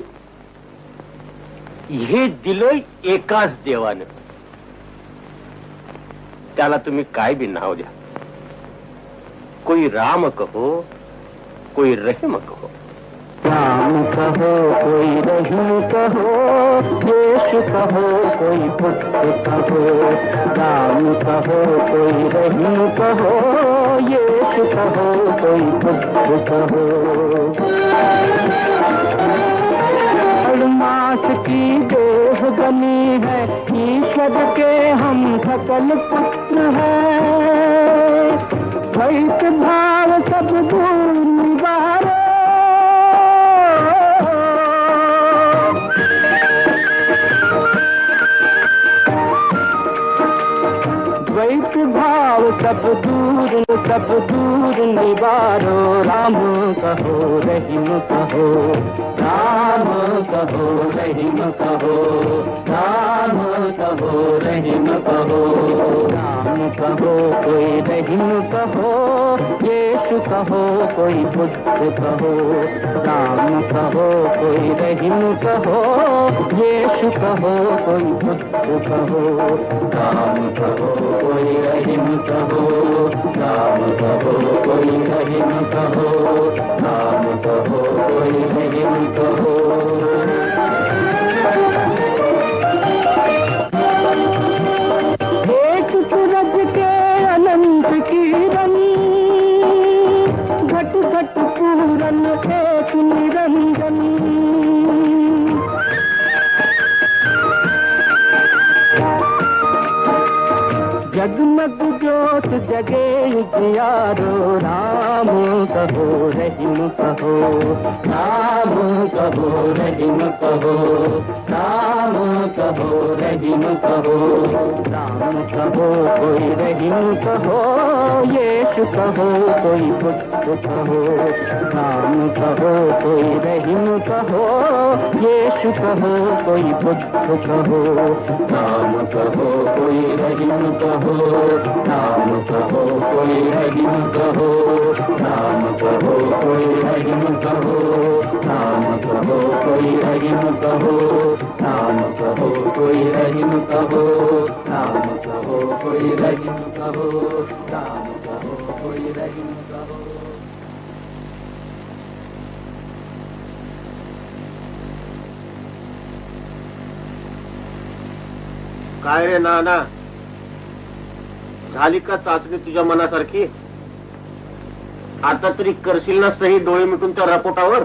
हे दिलं एकाच देवानं. त्याला तुम्ही काय बी नाव द्या. कोई राम कहो, कोई रहीम कहो. राम कहो, कोई रहीम कहो, येशु कहो, कोई बुद्ध कहो. राम कहो, कोई रहीम कहो, येशु कहो, कोई बुद्ध कहो. मास की देह बनी है, ईश्वर के हम सकल पुत्र हैं. द्वैत भाव सब दूर निवारो. द्वैत भाव सब दूर निवारो. राम कहो, रहीम कहो. राम कहो, रहीम कहो. राम कहो, रहीम कहो. राम कहो, कोई रहीम कहो, येशु कहो, कोई बुद्ध कहो. राम कहो, कोई रहीम कहो, येशु कहो, कोई बुद्ध कहो. राम कहो, कोई रहीम कहो. राम कहो, कोई रहीम कहो. राम कहो, कोई रहीम कहो. एक सूरज के अनंत किरण, घट घट पूरन एक निरंजन. जगमग ज्योत जगे जियारो. राम कहो, रहीम कहो. राम कहो, रहीम कहो. राम कहो, रहीम कहो. राम कहो, कोई रहीम कहो, येशु कहो, कोई बुद्ध कहो. राम कहो, कोई रहीम कहो, येशु कहो, कोई बुद्ध कहो. राम कहो, कोई रहीम कहो. राम कहो, कोई रहीम कहो. राम कहो, कोई रहीम कहो. राम कहो, कोई रहीम कहो. राम कहो, कोई रहीम कहो. राम कहो, कोई रहीम कहो. राम कहो, कोई रहीम कहो. काय रे नाना, झाली का चाचणी तुझ्या मनासारखी? आता तरी करशील ना सही डोळे मिटून त्या रपोटावर?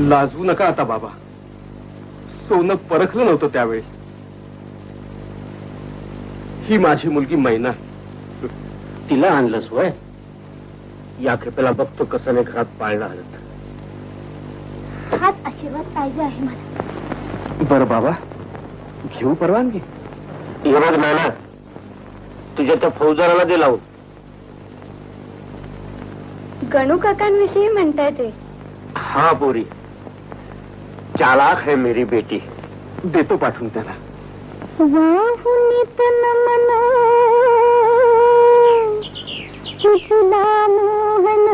लाजू नका आता बाबा. सोनं परखलं नव्हतं त्यावेळेस. ही माझी मुलगी मैना. तिला आणलंस वय? या खेपेला बघतो कसं नाही घरात पाळणं आलं. हाच आशीर्वाद पाहिजे आहे मला. बरं बाबा, घेऊ परवानगी? बघ नाना, तुझ्या त्या फौजदाराला दे लावून. गणू काकांविषयी म्हणताय ते. हाँ पोरी, चालाक है मेरी बेटी. देतो पाठवून त्याला. वाहुनी तन मन तुला मोहन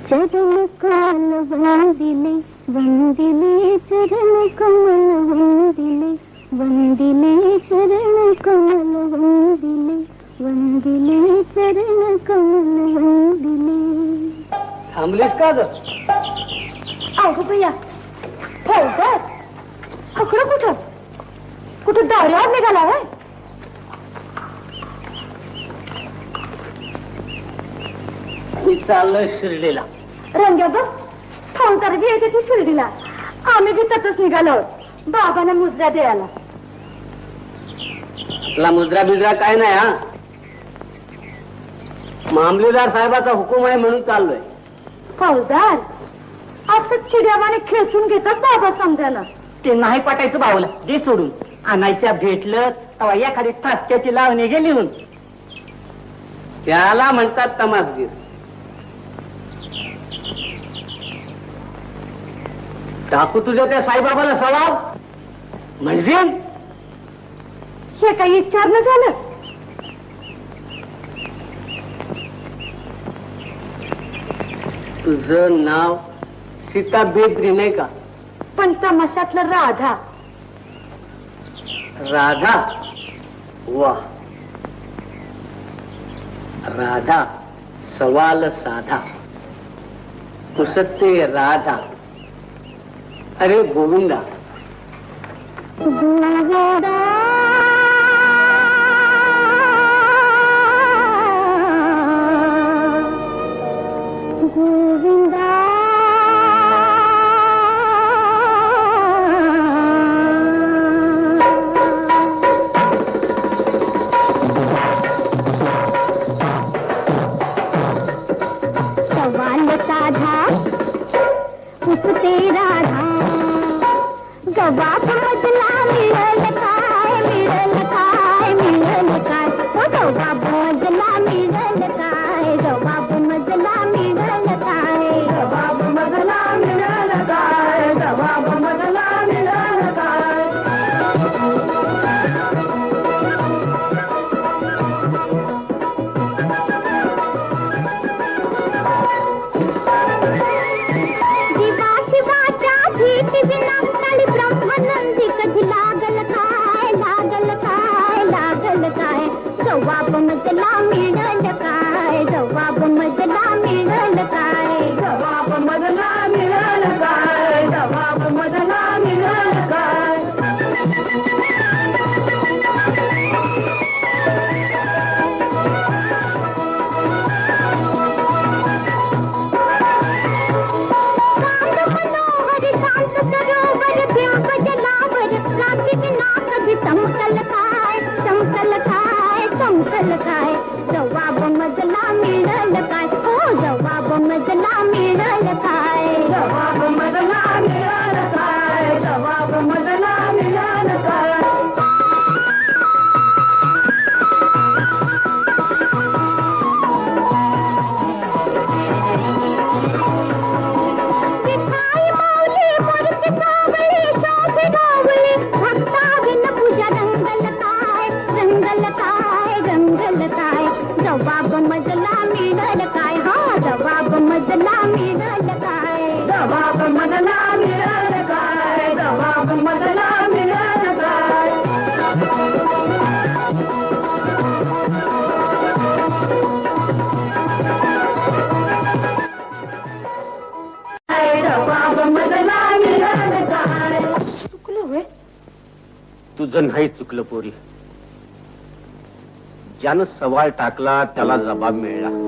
चरण काल वंदिले वंदिले चरण कमल वंदिले वंदिले चरण कमल वंदिले वंदिले चरण कमल वंदिले. थांबलीस का ग? अगो भैया फौजदार अकडं कुठं कुठं दौऱ्यावर निघाला आहे. मी चाललोय शिर्डीला. रंग्या बघ फौजदार बी येते ती शिर्डीला. आम्ही बी तसंच निघालो बाबांना मुद्रा द्यायला. तुला मुद्रा बिद्रा काय नाही हा. मामलेदार साहेबाचा हुकूम आहे म्हणून चाललोय. फौजदार असं चिड्यावाने खेचून घेतात बाबा समजायला. ते नाही पटायचं भावला जे सोडून. आणायच्या भेटलं तेव्हा एखादी ठासक्याची लावणी गेली म्हणून. त्याला म्हणतात तमासगीर. टाकू तुझ्या त्या साईबाबाला सवाल म्हणजे हे काही विचारणं झालं. तुझं नाव सीता बेद्री नाही का? पण तमाशातलं राधा. राधा. वा, राधा सवाल साधा पुसते राधा. अरे गोविंदा. गोविंदा गोविंदा सवाल साधा पुसते राधा. जवाब मधला मिळेल काय मिळेल काय मिळेल काय. जवाब मधला मिळेल काय जवाब मधला मिळेल काय जवाब मधला मिळेल काय जवाब मधला मिळेल काय. शिवा शिवाच्या भीती विना नळी ब्रह्मानंदी कधी लागल काय लागल काय लागल काय. जवाब मधला मिळेल काय जवाब मधला मिळेल काय जवाब मधला मिळेल काय जवाब मधला मिळेल काय. मनोहर शांत सरोवर बिंब जलावर क्रांती विना कधी संकल काय संकल काय संकल काय. जवाब मधला मिळेल काय हो जवाब मधला मिळेल काय जवाब मधला मिळेल काय जवाब मधला मिळेल काय. विठाई माऊली मूर्ती सावळी शोभे डोवळी भक्ता विन पूजा रंगल काय रंगल काय रंगल काय. जवाब मधला मिळेल काय हा जवाब मधला मिळेल काय जवाब मधला मिळेल काय जवाब मधला मिळेल काय. जवाब मधला मिळेल काय. चुकलं होय. तुझं नाही चुकलं पोरी. ज्यानं सवाल टाकला त्याला जबाब मिळाला.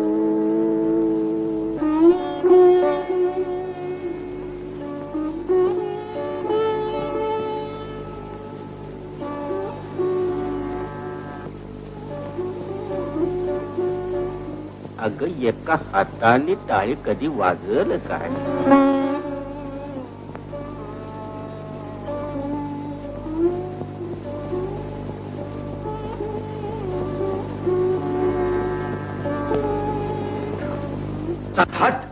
अगं एका हाताने टाळी कधी वाजल काय. हट.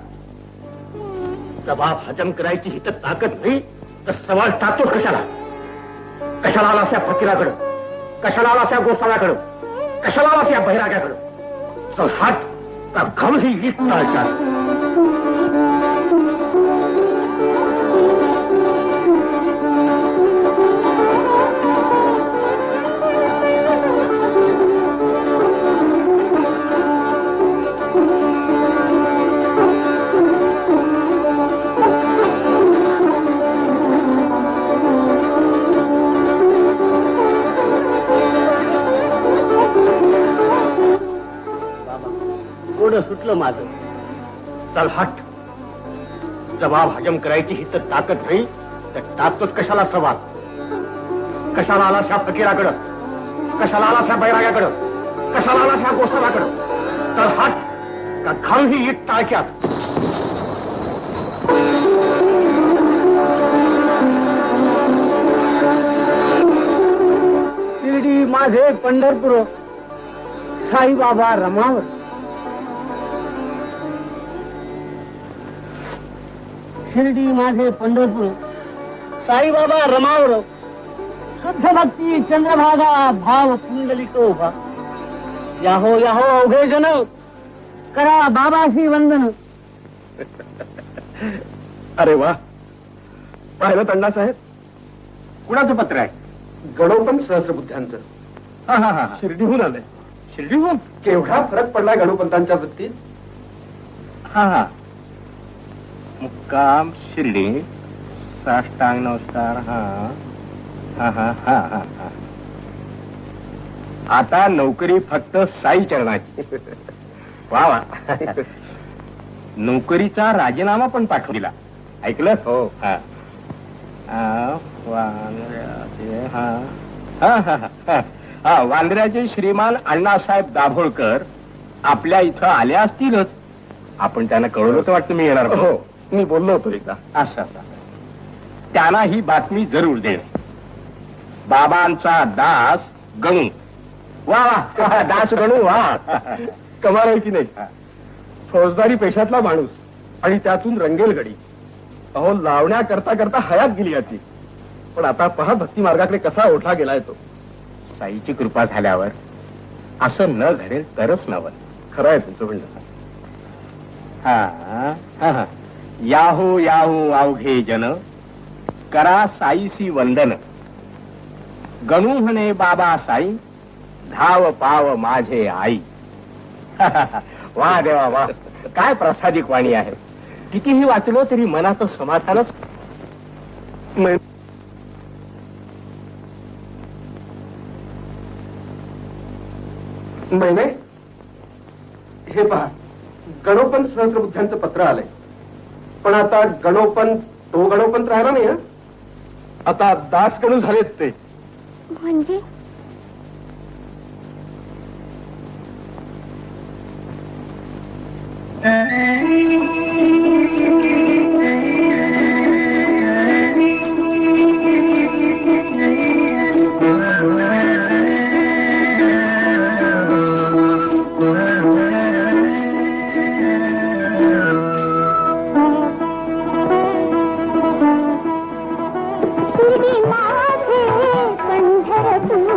जबाब हजम करायची ही तर ताकद नाही तर सवाल टाकतोच कशाला? कशाला आलास या फकीराकडं? कशाला आलास या गोसाव्याकडं? कशाला आलास या बहिराग्याकडं? चल हट का घालू ही वीज चालतात. सुटलं माझं. चल हट. जबाब हजम करायची ही तर ताकद नाही तर टाकतोच कशाला सवाल? कशाला आलास ह्या फकीराकडं? कशाला आलास ह्या बैराग्याकडं? कशाला आलास ह्या गोसाव्याकडं? चल हट का घालू ही ईट टाळक्यात. शिर्डी माझे पंढरपूर साईबाबा रमावर. शिर्डी माझे पंढरपूर साईबाबा रमावर. शुद्ध भक्ती चंद्रभागा भाव पुंडलिक उभा. याहो याहो अवघे जन करा बाबाशी वंदन. अरे वा, पाहिलं अण्णासाहेब? कुणाचं पत्र आहे? गणोपंत सहस्रबुद्ध्यांचं. हा हा हा, शिर्डीहून आलंय. शिर्डीहून? केवढा फरक पडलाय गणोपंतांच्या वृत्तीत. हा हा, मुक्काम शिर्डी, साष्टांग नमस्कार. हा हा हा हा हा हा. आता नोकरी फक्त साई चरणाची. वा वा. नोकरीचा राजीनामा पण पाठवला, ऐकलं? हो. हा वांद्र्याचे हा हा हा हा हा वांद्र्याचे श्रीमान अण्णासाहेब दाभोळकर आपल्या इथं आले असतीलच. आपण त्यांना कळवलं होतं वाटतं मी येणार. हो, मी बोललो होतो एकदा. असं असं. त्यांना ही बातमी जरूर दे. बाबांचा दास गणू. वा वा, दास गणू. वा, कमाल आहे की नाही? फौजदारी पेशातला माणूस आणि त्यातून रंगेल गडी. अहो, लावण्या करता करता हयात गेली याची. पण आता पहा भक्ती मार्गाकडे कसा ओढला गेलाय तो. साईची कृपा झाल्यावर असं न घडेल तरच नवल. खरं आहे तुमचं म्हणणं. हा हा हा. याहो याहो अवघे जन करा साईसी वंदन. गणू म्हणे बाबा साई धाव पाव माझे आई. वा देवा वा, काय प्रसादिक वाणी आहे. कितीही वाचलो तरी मनाचं समाधानच. महिने हे पहा, गणोपंत सहस्रबुद्ध्यांचं पत्र आलंय. पण आता गणोपंत तो गणोपंत राहिला नाही. हा, आता दास गणू झालेत ते. म्हणजे शिर्डी माझे पंढरपूर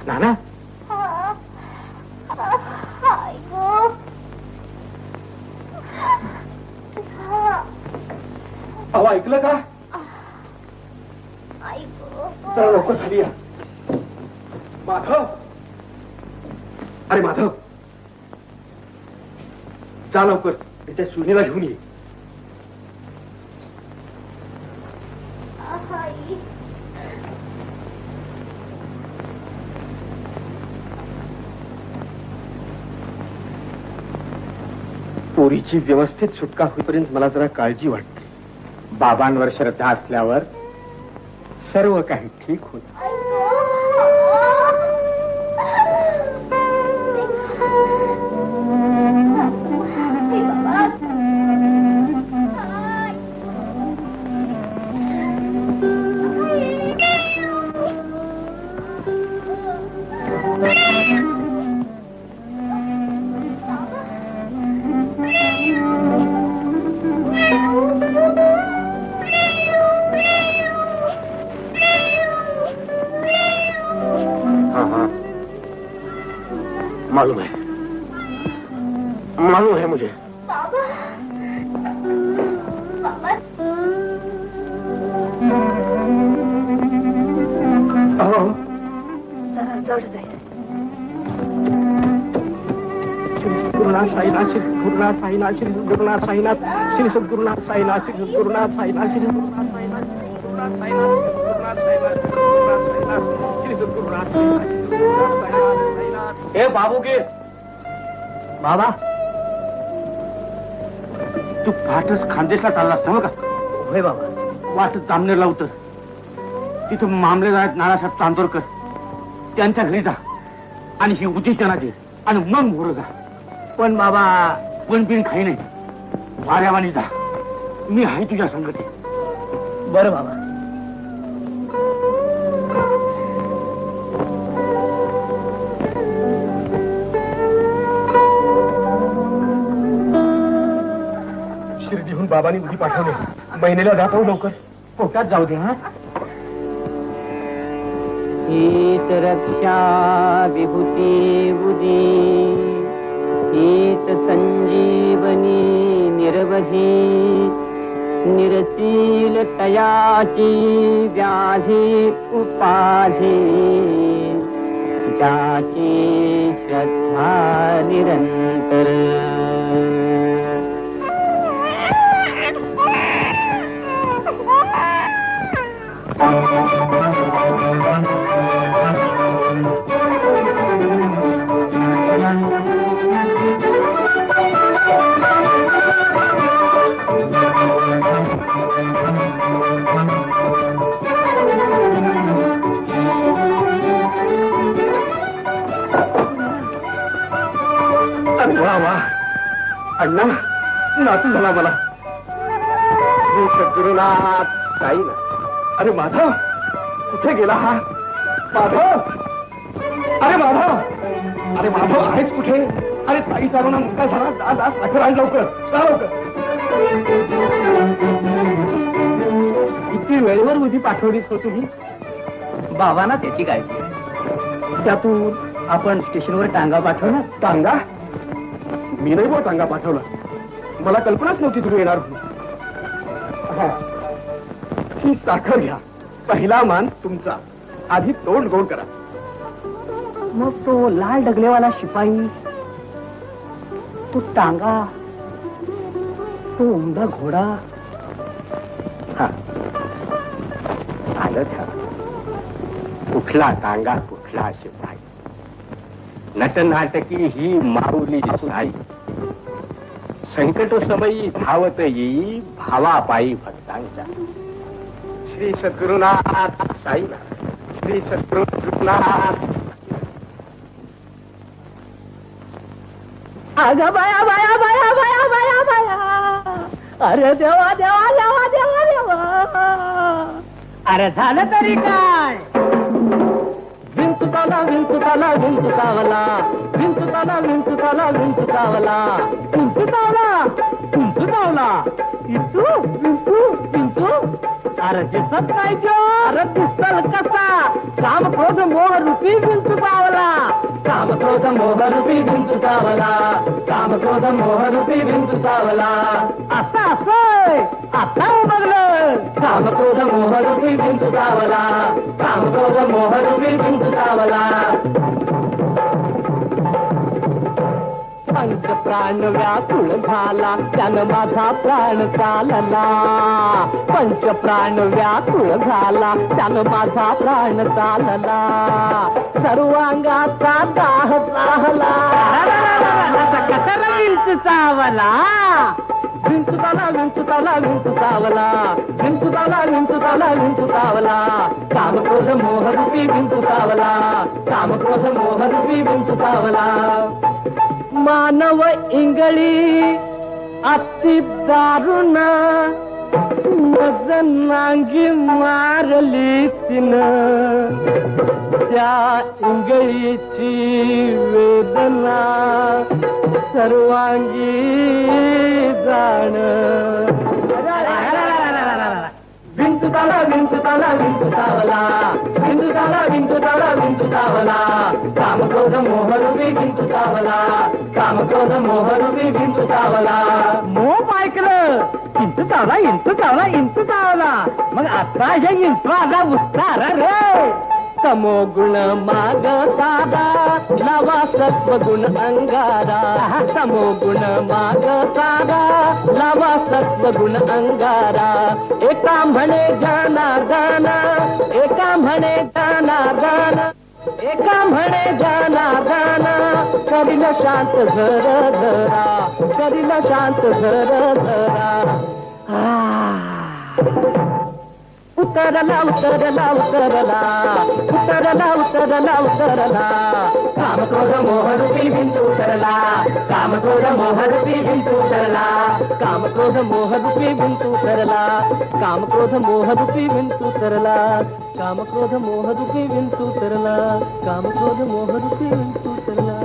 नाना अहो ऐकलं का तर लवकर खाली या. माधव, अरे माधव, जा लवकर त्या सुनीला घेऊन ये. पोरीची व्यवस्थित सुटका होईपर्यंत मला जरा काळजी वाटते. बाबांवर श्रद्धा असल्यावर सर्व काही ठीक होत. मालूम है मुझे. गुरुनाथ साईनाथ श्री गुरुनाथ साईनाथ श्री गुरुनाथ साईनाथ श्री सद्गुरुनाथ साईनाथ श्री गुरुनाथ साईनाथ श्री गुरुनाथ साईनाथ गुरुनाथ साईनाथ गुरुनाथ साईनाथ गुरुनाथ साईनाथ श्री सद्गुरुनाथ साईनाथ. हे बाबू के बाबा, तू पहाटच खानदेशला चाललास ना? का होय बाबा. वाटत जामनेरला होतं. तिथं मामलेदार आहेत नानासाहेब चांदोरकर, त्यांच्या घरी जा आणि ही उद्दिष्टना दे आणि मग मोर जा. पण बाबा, पण बिन काही नाही, वाऱ्यावानी जा. मी आहे तुझ्या संगती. बरं बाबा. शिर्डीहून बाबांनी उदी पाठवले. महिनेला दाखवू लवकर. कोर्टात जाऊ दे. हा, हीत रक्षा विभूती बुधी, हीत संजीवनी निरवधी, निरसील तयाची व्याधी उपाधी, ज्याची श्रद्धा निरंतर. वा वा अण्णा, नातू झाला मला. हे सद्गुरुनाथ साईनाथ. अरे माधव, कुठे गेला हा? माधव, अरे माधव, अरे माधव आहेच कुठे? अरे ताई चालवणा मुलगा झाला. जा जा, साखर आण लवकर, जा लवकर. किती वेळेवर उदी पाठवलीच हो तुम्ही? बाबांना त्याची काळजी. त्यातून आपण स्टेशनवर टांगा पाठवणार. टांगा? मी नाही बोल टांगा पाठवला. मला कल्पनाच नव्हती तुम्ही येणार म्हणून. ही साखर घ्या. पहिला मान तुमचा. आधी तोंड गोड करा. मग तो लाल डगलेवाला शिपाई, तो टांगा, तो उमदा घोडा. आलं त्या. कुठला टांगा, कुठला शिपाई. नटनाटकी ही माऊली सुनाई. संकट समयी धावत येई भावापायी भक्तांच्या. श्री सद्गुरुनाथ साईनाथ. श्री सद्गुरुनाथ. अगं बाया बाया बाया बाया बाया बाया. अरे देवा देवा देवा देवा देवा. अरे झालं तरी काय? भिंत तुला विंचू चावला विंचू चावला विंचू चावला विंचू चावला विंचू चावला विंचू चावला विंचू चावला विंचू विंचू विंचू अरे दिसत नाही तो अरे दिसल कसा काम क्रोध मोह रूपी विंचू चावला काम क्रोध मोह रूपी विंचू चावला काम क्रोध मोह रूपी विंचू चावला असं असं आता उमगलं काम क्रोध मोह रूपी विंचू चावला काम क्रोध मोह रूपी विंचू चावला पंच प्राण व्याकुळ झाला त्यानं माझा प्राण चालला पंच प्राण व्याकुळ झाला त्यानं माझा प्राण चालला सर्वांगाचा दाह चाहला कशाला विंचू चावला विंचू चावला विंचू चावला विंचू चावला विंचू चावला विंचू चावला विंचू चावला काम क्रोध मोह रूपी विंचू चावला काम क्रोध मोह रूपी विंचू चावला मानव इंगळी अति दारुण नांगी मारली तिनं त्या इंगळीची वेदना सर्वांगी जाण विंचू चावला विंचू चावला विंचू चावला विंचू चावला विंचू चावला विंचू चावला काम क्रोध मोह रूपी विंचू चावला काम क्रोध मोह रूपी विंचू चावला मोह ऐकलं इंचू चावला इंचू चावला इंचू चावला मग आता हे इंचू आला मुस्तार रे तमो गुण माग साधा लावा सत्व गुण अंगारा तमो गुण माग साधा लावा सत्व गुण अंगारा एका म्हणे जाना जाना एका म्हणे जाना जाना एका म्हणे जाना जाना करील शांत झर झरा करील शांत झर झरा उतरला उतरला उतरला उतरला उतरला उतरला काम क्रोध मोह रूपी विंचू उतरला काम क्रोध मोह रूपी विंचू उतरला काम क्रोध मोह रूपी विंचू उतरला काम क्रोध मोह रूपी विंचू उतरला काम क्रोध मोह रूपी विंचू उतरला काम क्रोध मोह रूपी विंचू उतरला